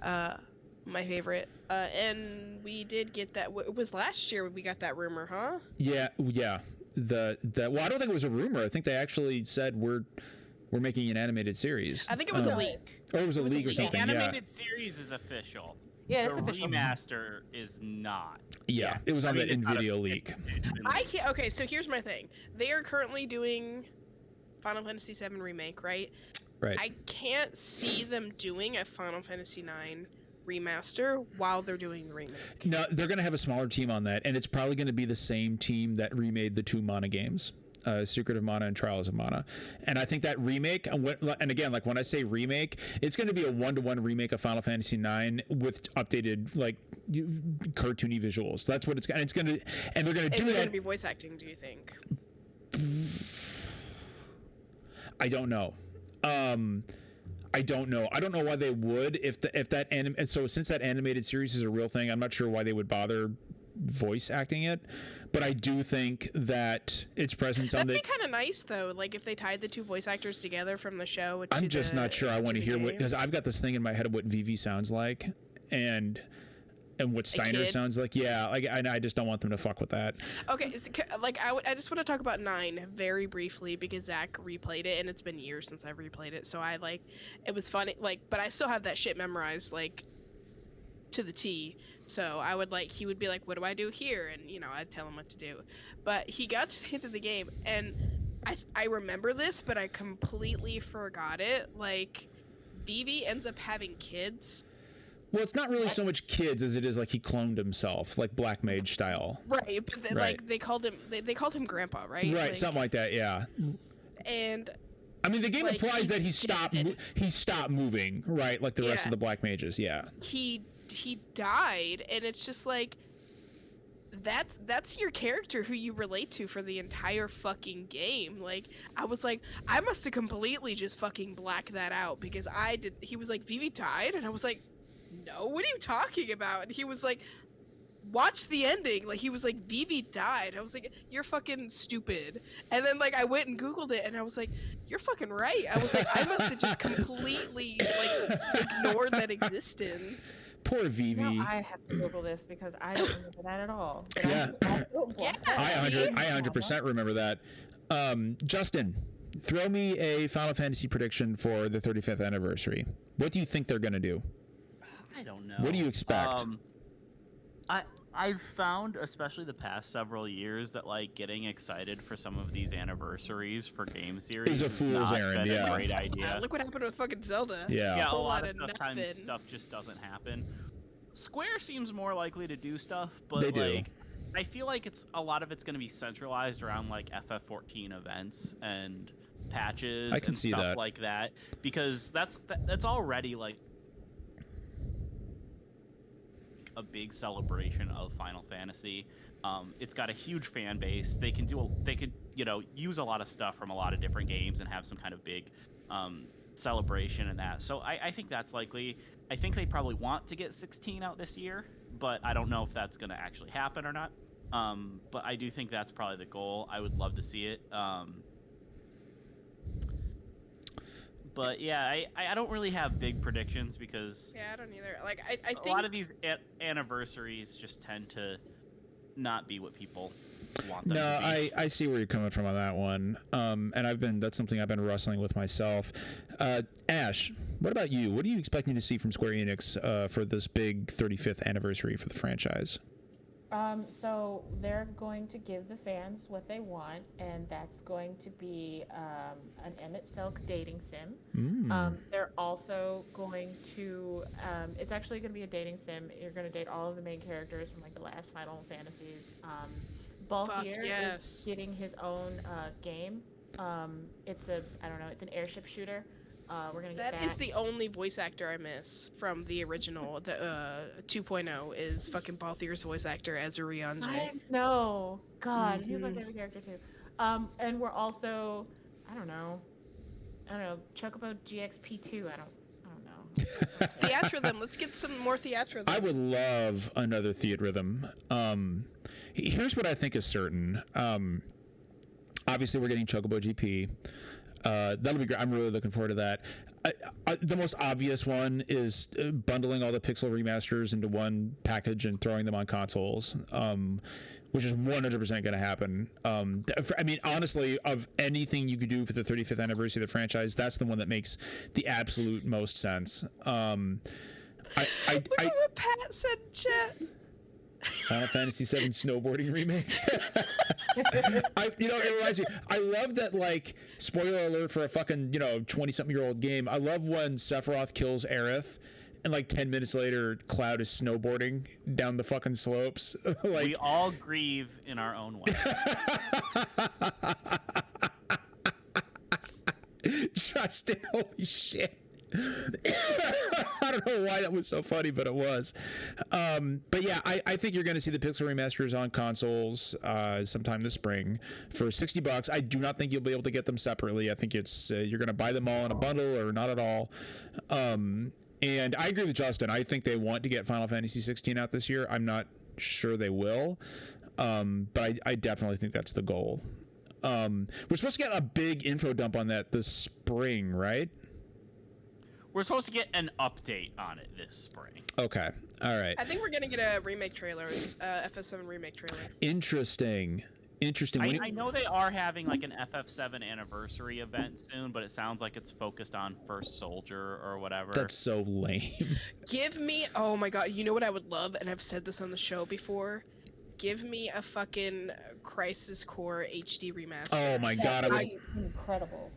my favorite. And we did get that. It was last year we got that rumor, huh? Yeah. Well, I don't think it was a rumor. I think they actually said we're making an animated series. I think it was a leak. Or it was a leak or something. The animated series is official. Yeah, it's the official. Remaster is not. Yeah, it was on the Nvidia leak. I can't. Okay, so here's my thing. They are currently doing Final Fantasy VII Remake, right? Right. I can't see them doing a Final Fantasy IX remaster while they're doing the remake. No, they're going to have a smaller team on that, and it's probably going to be the same team that remade the 2 Mana games. Secret of Mana and Trials of Mana, and I think that remake, and again, like when I say remake, it's going to be a 1-to-1 remake of Final Fantasy IX with updated like cartoony visuals. That's what it's going. And they're going to do that. Is it going to be voice acting? Do you think? I don't know. I don't know. I don't know why they would if that so since that animated series is a real thing, I'm not sure why they would bother voice acting it, but I do think that its presence on that'd be kind of nice though, like if they tied the 2 voice actors together from the show. I'm just not sure I want to hear what, because I've got this thing in my head of what Vivi sounds like and what Steiner sounds like. Yeah, like I just don't want them to fuck with that. Okay, so, like I just want to talk about 9 very briefly because Zach replayed it and it's been years since I've replayed it, so it was funny, like, but I still have that shit memorized like to the T. So he would be like, what do I do here? And, you know, I'd tell him what to do. But he got to the end of the game, and I remember this, but I completely forgot it. Like, Vivi ends up having kids. Well, it's not really so much kids as it is like he cloned himself, like Black Mage style. Right, but like they called him Grandpa, right? Right, like, something like that, yeah. And I mean, the game implies that he stopped moving, right? Like the rest of the Black Mages, yeah. He died, and it's just like that's your character who you relate to for the entire fucking game. Like, I was like, I must have completely just fucking blacked that out because he was like, Vivi died, and I was like, no, what are you talking about? And he was like, watch the ending. Like, he was like, Vivi died. I was like, you're fucking stupid. And then like I went and Googled it, and I was like, you're fucking right. I was like, I must have just completely like ignored that existence. Poor Vivi. Now I have to Google this because I don't remember that at all. But yeah. I 100% remember that. Justin, throw me a Final Fantasy prediction for the 35th anniversary. What do you think they're going to do? I don't know. What do you expect? I've found, especially the past several years, that like getting excited for some of these anniversaries for game series is a fool's errand. Yeah, a great idea. Look what happened with fucking Zelda. Yeah, a lot of times stuff just doesn't happen. Square seems more likely to do stuff, but they do. Like, I feel like a lot of it's going to be centralized around like FF14 events and patches and stuff like that, because that's already like a big celebration of Final Fantasy. It's got a huge fan base. They could use a lot of stuff from a lot of different games and have some kind of big celebration and that. So I think that's likely. I think they probably want to get 16 out this year, but I don't know if that's going to actually happen or not. But I do think that's probably the goal. I would love to see it. But yeah, I don't really have big predictions because I don't either. Like I think a lot of these anniversaries just tend to not be what people want them to be. I see where you're coming from on that one. And that's something I've been wrestling with myself. Ash, what about you? What are you expecting to see from Square Enix for this big 35th anniversary for the franchise? So they're going to give the fans what they want, and that's going to be an Emmett Silk dating sim. They're also going to, it's actually going to be a dating sim. You're going to date all of the main characters from like the last Final Fantasies. Balthier is getting his own game. It's it's an airship shooter. We're gonna get that. That is the only voice actor I miss from the original. The 2.0 is fucking Balthier's voice actor as Ryanje. I know. God, he's my favorite character too. And we're also, I don't know, Chocobo GXP2. I don't know. Theatrhythm. Let's get some more Theatrhythm. I would love another Theatrhythm. Here's what I think is certain. Obviously, we're getting Chocobo GP. That'll be great. I'm really looking forward to that. The most obvious one is bundling all the Pixel remasters into one package and throwing them on consoles, which is 100% going to happen. I mean, honestly, of anything you could do for the 35th anniversary of the franchise, that's the one that makes the absolute most sense. Look at what Pat said in chat. Final Fantasy VII snowboarding remake. It reminds me. I love that. Like, spoiler alert for a fucking 20-something-year-old game. I love when Sephiroth kills Aerith, and like 10 minutes later, Cloud is snowboarding down the fucking slopes. Like, we all grieve in our own way. Justin, holy shit. I don't know why that was so funny, but it was. But yeah, I think you're going to see the Pixel remasters on consoles sometime this spring for $60. I do not think you'll be able to get them separately. I think it's you're going to buy them all in a bundle or not at all. And I agree with Justin. I think they want to get Final Fantasy 16 out this year. I'm not sure they will, but I definitely think that's the goal. We're supposed to get a big info dump on that this spring, right? We're supposed to get an update on it this spring. Okay. All right. I think we're going to get a remake trailer, FF7 remake trailer. Interesting. I know they are having like an FF7 anniversary event soon, but it sounds like it's focused on First Soldier or whatever. That's so lame. Give me, oh my god, you know what I would love, and I've said this on the show before? Give me a fucking Crisis Core HD remaster. Oh my god, I would... Incredible.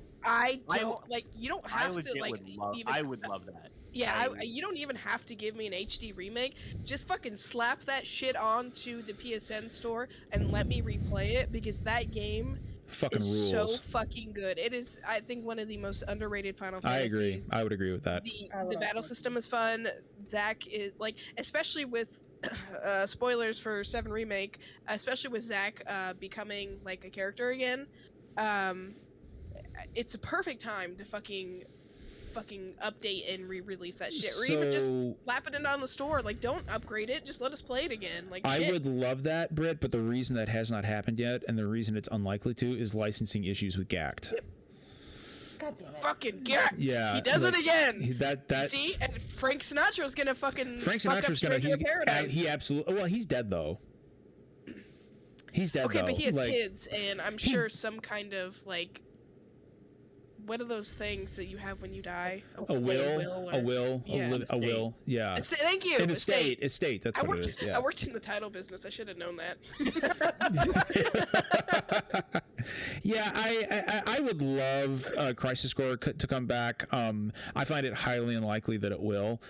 You don't have to, like, I would love that. Yeah, you don't even have to give me an HD remake. Just fucking slap that shit onto the PSN store and let me replay it, because that game fucking is rules. so fucking good. It is, I think, one of the most underrated Final Fantasies. I agree. I would agree with that. The battle system is fun. Zack is, like, especially with spoilers for 7 Remake, especially with Zack becoming, like, a character again. It's a perfect time to fucking update and re-release that shit, or even just slapping it on the store. Like, don't upgrade it, just let us play it again. Like, I would love that, Britt, but the reason that has not happened yet, and the reason it's unlikely to, is licensing issues with GACT. Yep. God damn it. Fucking GACT. Yeah, he does it again. That see, and Frank Sinatra's gonna fucking Paradise. He absolutely. Well, he's dead though. He's dead. Okay, though. But he has kids, and I'm sure some kind of, like, what are those things that you have when you die? A will. Yeah. Thank you. An estate. That's what it is. Yeah. I worked in the title business. I should have known that. Yeah, I would love Crisis Core to come back. I find it highly unlikely that it will,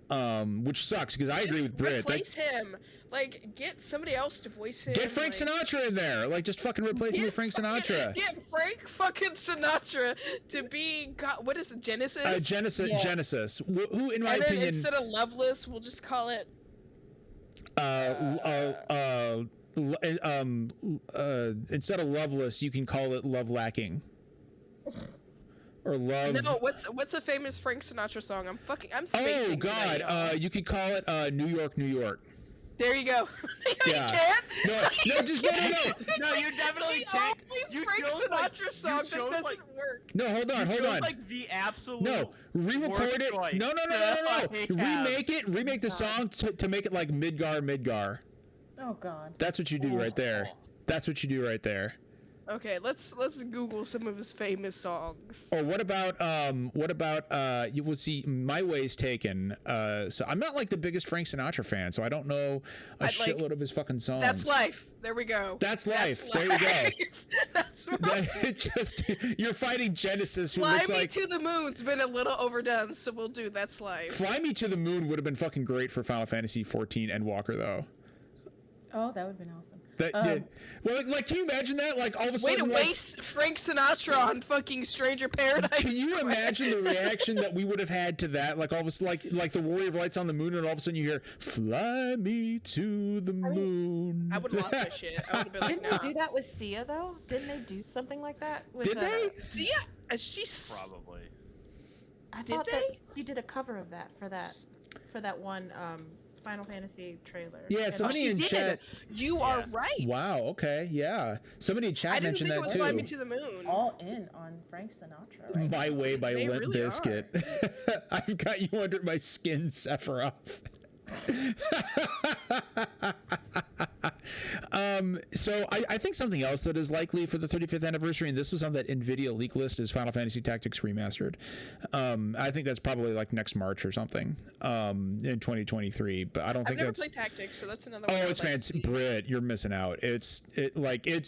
which sucks because I agree with Britt. Replace him. Like, get somebody else to voice him. Get Frank Sinatra in there. Like, just fucking replace him with Frank Sinatra. Get Frank fucking Sinatra to be, what is it, Genesis? Genesis. Who, in my opinion, instead of Loveless, we'll just call it. Instead of Loveless, you can call it Love Lacking. or love. No, what's a famous Frank Sinatra song? I'm Oh spacing. God, you could call it New York, New York. There you go. Yeah. You can't. No, just no. No, you definitely can't. You Frank Sinatra song that doesn't work. No, hold on. Like the absolute. No, re-record it. Choice. No. Remake the song to make it like Midgar. Oh God. That's what you do right there. That's what you do right there. Okay, let's Google some of his famous songs. Or what about you will see My Way's Taken. So I'm not like the biggest Frank Sinatra fan, so I don't know a shitload of his fucking songs. That's Life. There we go. That's Life. There you go. That's right. You're fighting Genesis, who Fly looks Me like to the Moon's been a little overdone, so we'll do That's Life. Fly Me to the Moon would have been fucking great for Final Fantasy 14 Endwalker though. Oh, that would have been awesome. Well, like, can you imagine that? Like, all of a sudden, waste Frank Sinatra on fucking Stranger Paradise. Can you imagine the reaction that we would have had to that? Like, all of a sudden, like the Warrior of Lights on the Moon, and all of a sudden you hear "Fly me to the moon." I would have lost my shit. I would have been like, Didn't they do that with Sia though? Didn't they do something like that? With, Did they? Sia? She's Probably. I Did thought they? that he did a cover of that for that one Final Fantasy trailer. Yeah, somebody in chat. You are right. Wow. Okay. Yeah. Somebody in chat I didn't mentioned think it that was too. Fly Me to the Moon. All in on Frank Sinatra. Right My now. Way by They Limp really Bizkit. I've got you under my skin, Sephiroth. So I think something else that is likely for the 35th anniversary, and this was on that NVIDIA leak list, is Final Fantasy Tactics Remastered. I think that's probably like next March or something in 2023, but I don't think I've never that's... played Tactics, so that's another one. Oh, it's fantastic, Britt. You're missing out. It's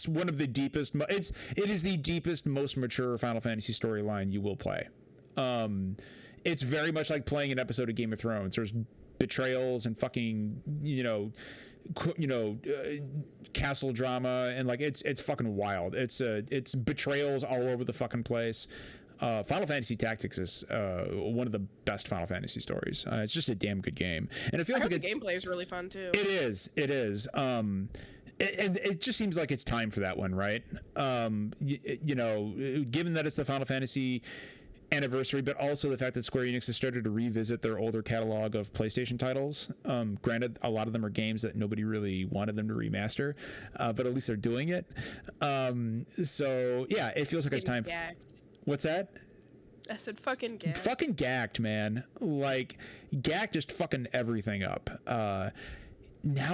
one of the deepest. It is the deepest, most mature Final Fantasy storyline you will play. It's very much like playing an episode of Game of Thrones. There's betrayals and fucking castle drama, and like it's fucking wild. It's betrayals all over the fucking place. Final Fantasy Tactics is one of the best Final Fantasy stories. It's just a damn good game, and it feels like the gameplay is really fun too. It is. And it just seems like it's time for that one, right? Given that it's the Final Fantasy anniversary, but also the fact that Square Enix has started to revisit their older catalog of PlayStation titles. Granted, a lot of them are games that nobody really wanted them to remaster, but at least they're doing it. So yeah, it feels like it's time. What's that? I said fucking gacked. Fucking gacked, man. Like, gacked just fucking everything up. Now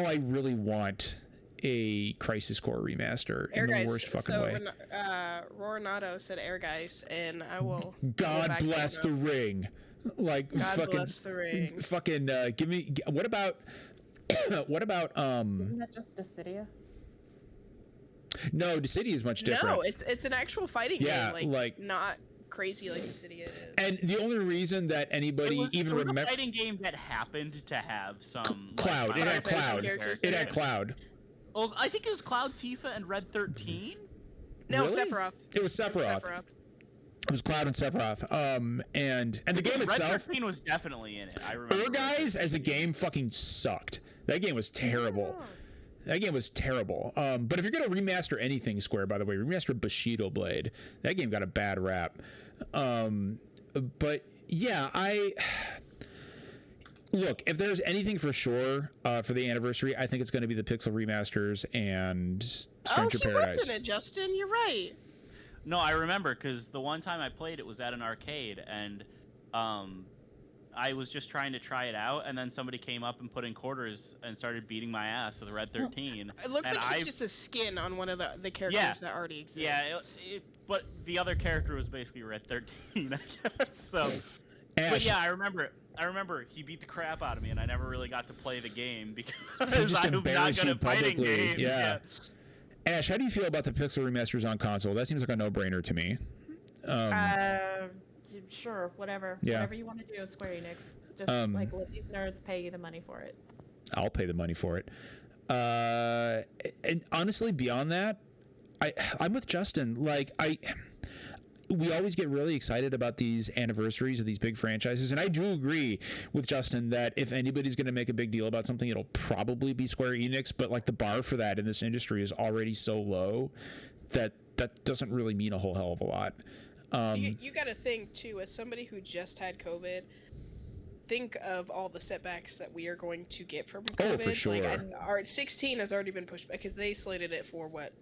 I really want a Crisis Core remaster in the worst fucking way. When, Roranato said Air Guys, and I will. God bless the ring. Like, God fucking, bless the ring. Fucking give me. What about? Isn't that just Dissidia? No, Dissidia is much different. No, it's an actual fighting game. Like not crazy like Dissidia is. And the only reason that anybody even remembers a fighting game that happened to have some Cloud. Like, it had Cloud. It had Cloud. Oh, I think it was Cloud, Tifa, and Red 13. No, really? Sephiroth. It was Sephiroth. It was Cloud and Sephiroth. And the game itself. Red 13 was definitely in it. I remember. Guys as a game fucking sucked. That game was terrible. But if you're gonna remaster anything, Square, by the way, remaster Bushido Blade. That game got a bad rap. But yeah, look, if there's anything for sure for the anniversary, I think it's going to be the Pixel remasters and Stranger Paradise. Wasn't it, Justin? You're right. No, I remember because the one time I played it was at an arcade, and I was just trying to try it out, and then somebody came up and put in quarters and started beating my ass with Red 13. It looks like it's just a skin on one of the characters that already exists. Yeah, but the other character was basically Red 13, I guess. So, but yeah, I remember he beat the crap out of me, and I never really got to play the game because I'm not good at fighting games. Yeah. Ash, how do you feel about the Pixel remasters on console? That seems like a no-brainer to me. Sure, whatever. Yeah. Whatever you want to do, Square Enix. Just like let these nerds pay you the money for it. I'll pay the money for it. And honestly, beyond that, I'm with Justin. Like, we always get really excited about these anniversaries of these big franchises, and I do agree with Justin that if anybody's going to make a big deal about something, it'll probably be Square Enix. But like, the bar for that in this industry is already so low that doesn't really mean a whole hell of a lot. You got to think too, as somebody who just had COVID, think of all the setbacks that we are going to get from COVID. Oh, for sure. Like, our 16 has already been pushed back because they slated it for what?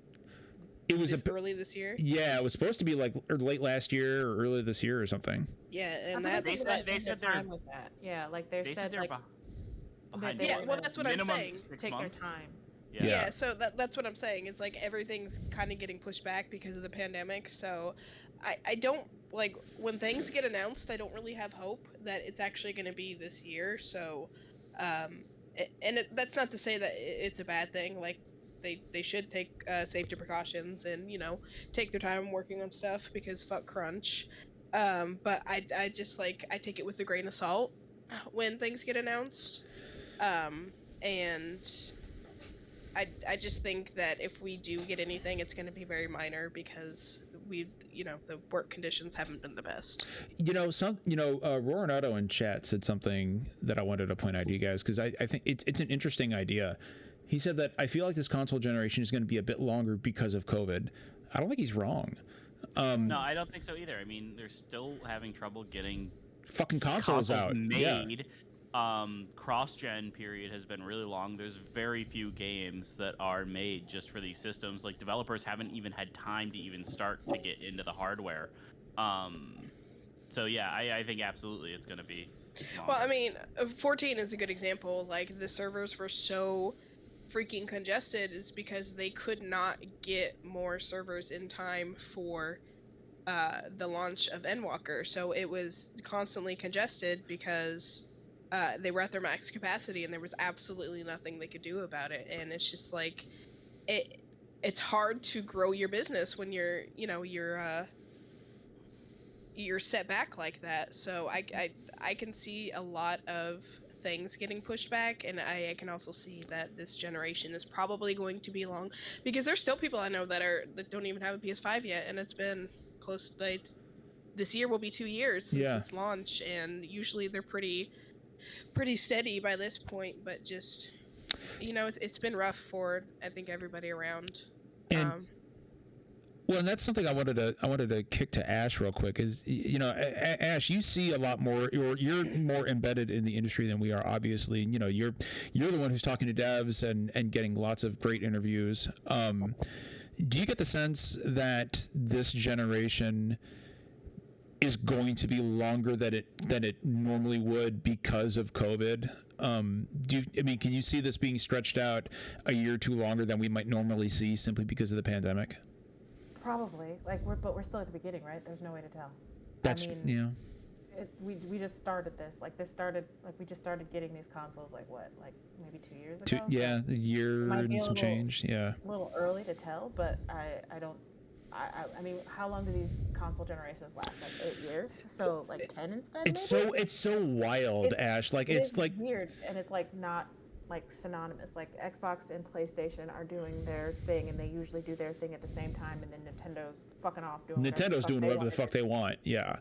It was early this year. Yeah, it was supposed to be like late last year or early this year or something. Yeah, and they said they're with that. Yeah, like they said they're like behind. Yeah, well, that's what I'm saying. Take their time. Yeah, so that's what I'm saying. It's like everything's kind of getting pushed back because of the pandemic. So I don't, like, when things get announced, I don't really have hope that it's actually going to be this year. So, that's not to say that it's a bad thing. Like, they should take safety precautions and, you know, take their time working on stuff because fuck crunch. But I just, like, I take it with a grain of salt when things get announced. And I just think that if we do get anything, it's going to be very minor because the work conditions haven't been the best. Roronato in chat said something that I wanted to point out to you guys because I think it's an interesting idea. He said that I feel like this console generation is going to be a bit longer because of COVID. I don't think he's wrong. No, I don't think so either. I mean, they're still having trouble getting fucking consoles out made. Cross-gen period has been really long. There's very few games that are made just for these systems. Like, developers haven't even had time to even start to get into the hardware. So yeah, I think absolutely it's going to be longer. Well, I mean, 14 is a good example. Like, the servers were so freaking congested is because they could not get more servers in time for the launch of Endwalker. So it was constantly congested because they were at their max capacity and there was absolutely nothing they could do about it. And it's just like it's hard to grow your business when you're set back like that. So I can see a lot of things getting pushed back, and I can also see that this generation is probably going to be long because there's still people I know that don't even have a PS5 yet, and it's been close. Like, this year will be 2 years since its launch, and usually they're pretty steady by this point. But just it's been rough for I think everybody around. Well, and that's something I wanted to kick to Ash real quick. Is Ash, you see a lot more. You're more embedded in the industry than we are. Obviously, you're the one who's talking to devs and getting lots of great interviews. Do you get the sense that this generation is going to be longer than it normally would because of COVID? Can you see this being stretched out a year or two longer than we might normally see simply because of the pandemic? Probably. But we're still at the beginning, right? There's no way to tell. We just started this. We just started getting these consoles maybe 2 years ago? A year and some change. Yeah. A little early to tell, but I don't. I mean, how long do these console generations last? 8 years? So 10 instead? It's so wild, Ash. It's weird, and it's not synonymous. Xbox and PlayStation are doing their thing, and they usually do their thing at the same time, and then Nintendo's fucking off doing whatever the fuck they want. Yeah.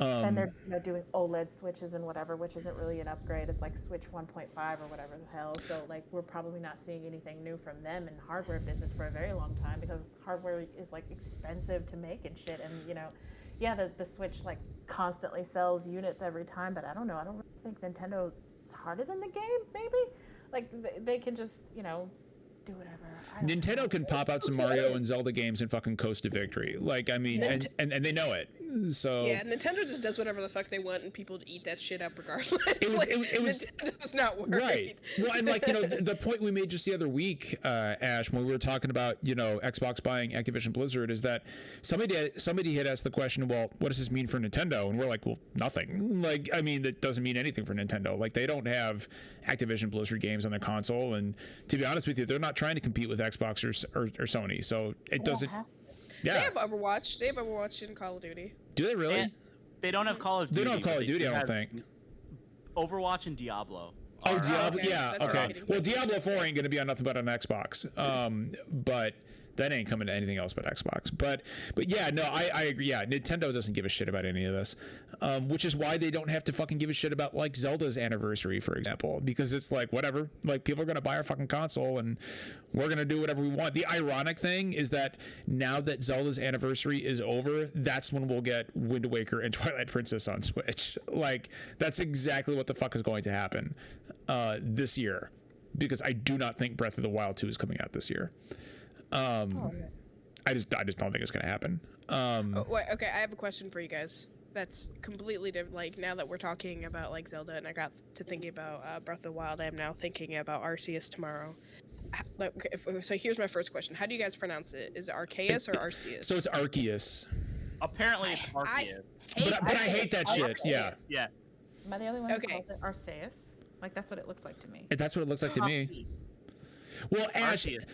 And they're doing OLED switches and whatever, which isn't really an upgrade. It's Switch 1.5 or whatever the hell. So we're probably not seeing anything new from them in the hardware business for a very long time because hardware is expensive to make and shit. And the Switch constantly sells units every time, but I don't know. I don't really think Nintendo's heart is in the game. Maybe they can just do whatever. Nintendo can pop out some Mario and Zelda games and fucking coast to victory. And they know it. So yeah, Nintendo just does whatever the fuck they want, and people eat that shit up regardless. Nintendo's not worried. Right. Well, and the point we made just the other week, Ash, when we were talking about Xbox buying Activision Blizzard, is that somebody had asked the question, well, what does this mean for Nintendo? And we're like, well, nothing. It doesn't mean anything for Nintendo. They don't have Activision Blizzard games on their console, and to be honest with you, they're not trying to compete with Xbox or Sony. So it doesn't. Yeah. They have Overwatch. They have Overwatch in Call of Duty. Do they really? They don't have Call of Duty. They don't have Call of Duty, I don't think. Overwatch and Diablo. Oh, Diablo. Okay. Yeah. That's okay. Well, Diablo 4 ain't going to be on nothing but on Xbox. But That ain't coming to anything else but Xbox. But yeah, no, I agree. Yeah, Nintendo doesn't give a shit about any of this, which is why they don't have to fucking give a shit about like Zelda's anniversary, for example, because it's like whatever. Like people are gonna buy our fucking console and we're gonna do whatever we want. The ironic thing is that now that Zelda's anniversary is over, that's when we'll get Wind Waker and Twilight Princess on Switch. Like that's exactly what the fuck is going to happen this year, because I do not think Breath of the Wild 2 is coming out this year. I just don't think it's gonna happen. Wait, okay, I have a question for you guys. That's completely different. Like now that we're talking about like Zelda, and I got to thinking about Breath of the Wild, I am now thinking about Arceus tomorrow. So here's my first question: how do you guys pronounce it? Is it Arceus or Arceus? So it's Arceus. Apparently, it's Arceus. But I hate that shit. Arceus. Yeah. Yeah. Am I the only one who calls it Arceus? Like that's what it looks like to me. That's what it looks like to me. Well, Ash, you know,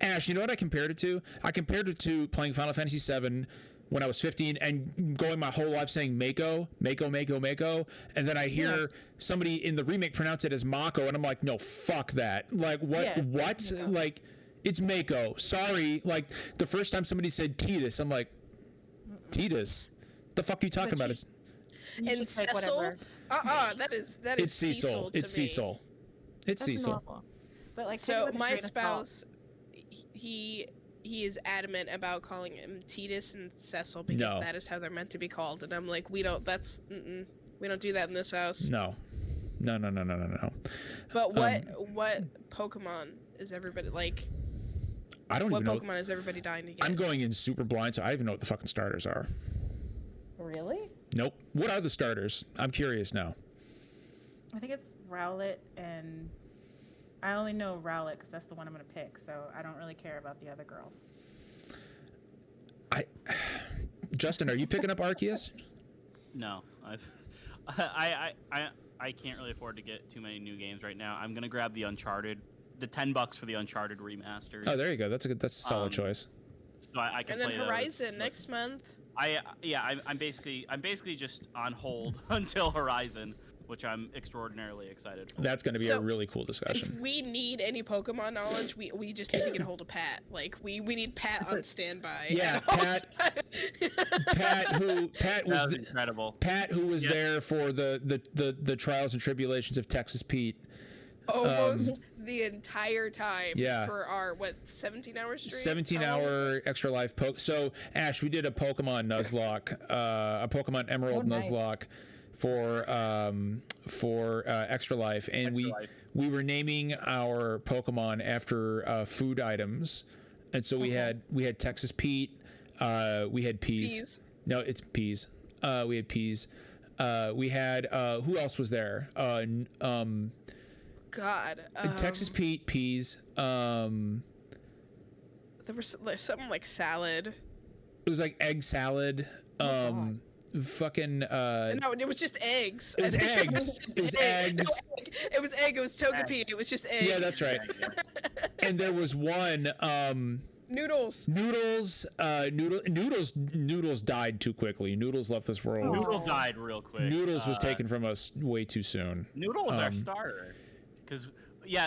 Ash, you know what I compared it to? I compared it to playing Final Fantasy VII when I was 15 and going my whole life saying Mako, and then I hear somebody in the remake pronounce it as Mako, and I'm like, no, fuck that. Like, what? Yeah, what? Yeah. Like, it's Mako. Sorry. Like, the first time somebody said Tidus, I'm like, Tidus? The fuck are you talking about? And Cecil? That is Cecil. It's Cecil. It's Cecil. Normal. But like, so my spouse, he is adamant about calling him Tidus and Cecil because that is how they're meant to be called, and I'm like, we don't do that in this house. No. But what Pokemon is everybody like? I don't even know. What Pokemon is everybody dying to get? I'm going in super blind, so I don't even know what the fucking starters are. Really? Nope. What are the starters? I'm curious now. I think it's Rowlet, and I only know Rowlet because that's the one I'm going to pick, so I don't really care about the other girls. Justin, are you picking up Arceus? No. I can't really afford to get too many new games right now. I'm going to grab the Uncharted, the $10 for the Uncharted remasters. Oh, there you go. That's a solid choice. So I can and play then Horizon next month. I'm basically just on hold until Horizon, which I'm extraordinarily excited for. That's going to be a really cool discussion. If we need any Pokemon knowledge, we just need to get a hold of Pat. Like we need Pat on standby. Yeah, Pat was incredible. Pat who was there for the trials and tribulations of Texas Pete. Almost the entire time for our 17-hour stream. 17-hour extra life So Ash, we did a Pokemon Nuzlocke, a Pokemon Emerald Nuzlocke for Extra Life, and we were naming our Pokemon after food items, and so we had Texas Pete, we had peas. No, it's peas. We had peas. We had who else was there? Texas Pete, peas. There was something like salad. It was like egg salad. Fucking no, it was just eggs. It was eggs. It was eggs. It was egg. It was Togepi. It was just egg. Yeah, that's right. And there was one Noodles died too quickly. Noodles left this world. Noodle died real quick. Noodles was taken from us way too soon. Noodle was our starter.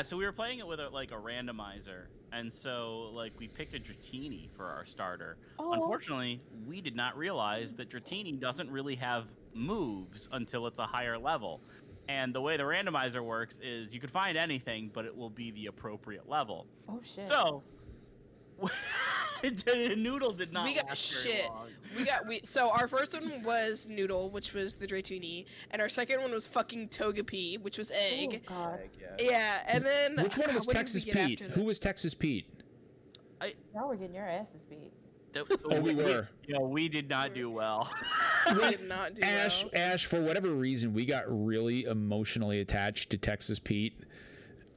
So we were playing it with a randomizer, and so we picked a Dratini for our starter. Unfortunately, we did not realize that Dratini doesn't really have moves until it's a higher level. And the way the randomizer works is you could find anything, but it will be the appropriate level. Oh shit. So Noodle did not. We got shit. So our first one was Noodle, which was the Dratini, and our second one was fucking Togepi, which was egg. Oh god. Yeah, and then which one was Texas Pete? Who was Texas Pete? Y'all were getting your asses beat. We were. We did not do well. We did not do well. Ash, for whatever reason, we got really emotionally attached to Texas Pete.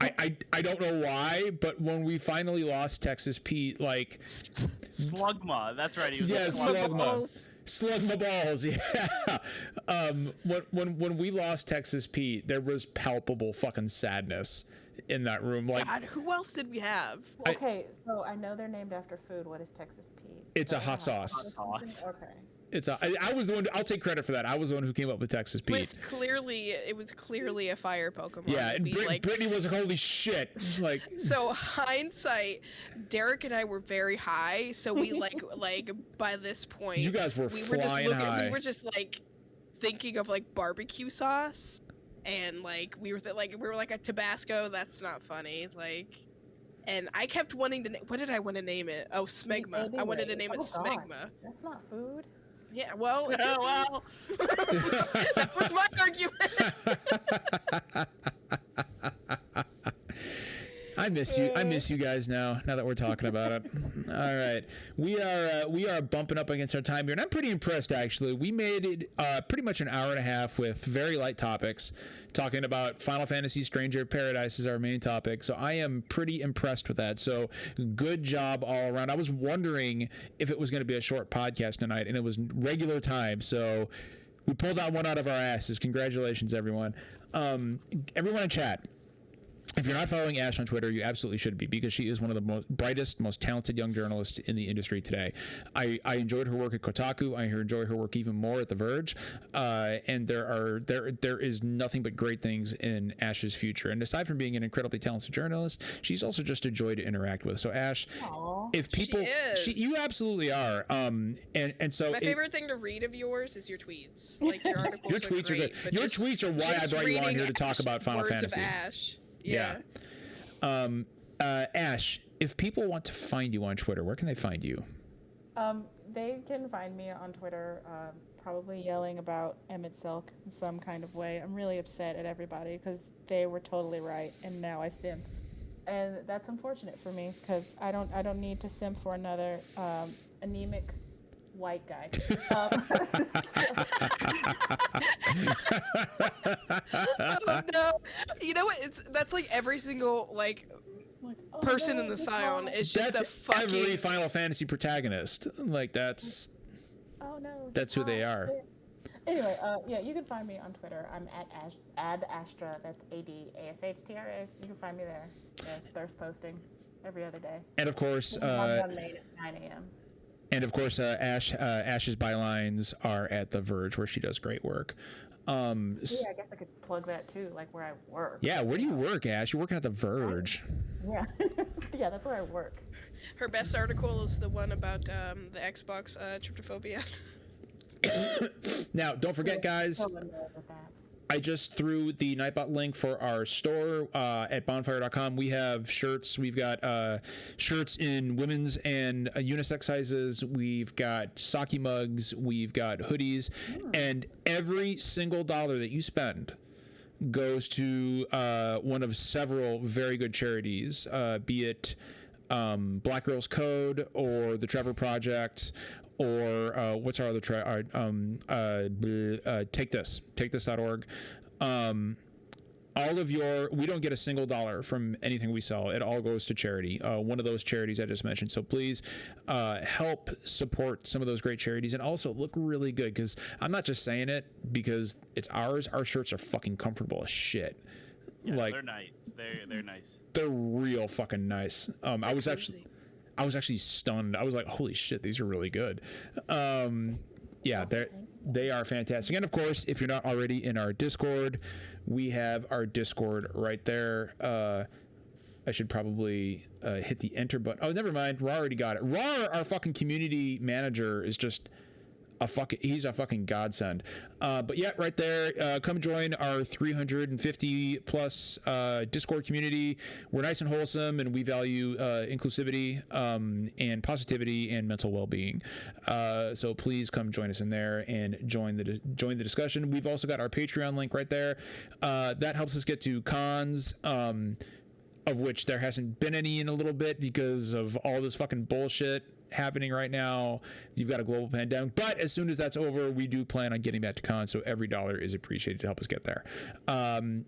I don't know why, but when we finally lost Texas Pete, Slugma, that's right. He was Slugma. Slugma balls, yeah. When we lost Texas Pete, there was palpable fucking sadness in that room. God, who else did we have? Okay, so I know they're named after food. What is Texas Pete? It's a hot sauce. Okay. I was the one. I'll take credit for that. I was the one who came up with Texas Pete. It was clearly a fire Pokemon. Yeah, and Brittany was like, "Holy shit!" Like, so hindsight, Derek and I were very high, so we like by this point, you guys were flying high. We were just like thinking of like barbecue sauce, and like we were like a Tabasco. That's not funny. Like. And I kept wanting to. What did I want to name it? Oh, Smegma. I wanted to name it Smegma. God. That's not food. Yeah. Well. Well. That was my argument. I miss you. I miss you guys now that we're talking about it. All right. We are bumping up against our time here, and I'm pretty impressed, actually. We made it pretty much an hour and a half with very light topics, talking about Final Fantasy Stranger of Paradise is our main topic. So I am pretty impressed with that. So good job all around. I was wondering if it was going to be a short podcast tonight, and it was regular time. So we pulled that one out of our asses. Congratulations, everyone. Everyone in chat. If you're not following Ash on Twitter, you absolutely should be, because she is one of the brightest, most talented young journalists in the industry today. I enjoyed her work at Kotaku. I enjoy her work even more at The Verge. And there is nothing but great things in Ash's future. And aside from being an incredibly talented journalist, she's also just a joy to interact with. So Ash, if people, you absolutely are. And so my favorite thing to read of yours is your tweets. Like your articles. Your tweets are good. Your tweets are why I brought you on here to talk about Final Fantasy. Of Ash. Yeah. Ash, if people want to find you on Twitter, where can they find you? They can find me on Twitter, probably yelling about Emmett Silk in some kind of way. I'm really upset at everybody because they were totally right, and now I simp, and that's unfortunate for me because I don't need to simp for another anemic white guy. Oh no! You know what? That's like every single person in the Scion is just that's a fucking every Final Fantasy protagonist. Like that's. Oh no! That's who they are. Anyway, yeah, you can find me on Twitter. I'm at Astra. That's ADASHTRA. You can find me there. Yeah, thirst posting every other day. And of course, I'm made at 9 a.m. And of course, Ash's bylines are at The Verge, where she does great work. Yeah, I guess I could plug that too, like where I work. Yeah, where do you work, Ash? You're working at The Verge. Yeah, yeah, that's where I work. Her best article is the one about the Xbox tryptophobia. Now, don't forget, guys. I just threw the Nightbot link for our store at bonfire.com. We have shirts. We've got shirts in women's and unisex sizes. We've got sake mugs. We've got hoodies. And every single dollar that you spend goes to one of several very good charities, be it Black Girls Code or the Trevor Project, or what's our other takethis.org. All of we don't get a single dollar from anything we sell. It all goes to charity, one of those charities I just mentioned. So please help support some of those great charities, and also look really good, because I'm not just saying it because it's ours. Our shirts are fucking comfortable as shit. Yeah, like, they're nice. They're nice. They're real fucking nice. I was actually stunned. I was like, holy shit, these are really good. Yeah, they are fantastic. And of course, if you're not already in our Discord, we have our Discord right there. I should probably hit the enter button. Oh, never mind. Ra already got it. Ra, our fucking community manager, is just he's a fucking godsend. But yeah, right there, come join our 350 plus Discord community. We're nice and wholesome, and we value inclusivity and positivity and mental well-being. So please come join us in there and join the discussion. We've also got our Patreon link right there. That helps us get to cons, of which there hasn't been any in a little bit because of all this fucking bullshit happening right now. You've got a global pandemic, but as soon as that's over, we do plan on getting back to con, so every dollar is appreciated to help us get there. And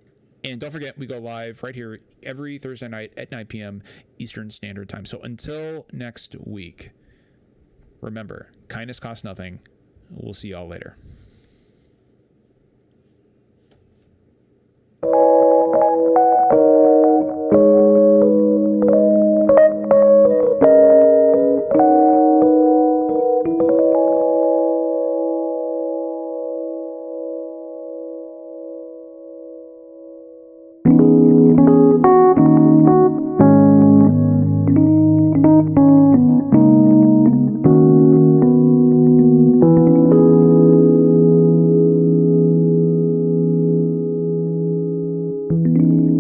don't forget, we go live right here every Thursday night at 9 p.m. Eastern Standard Time. So until next week, remember, kindness costs nothing. We'll see y'all later. you.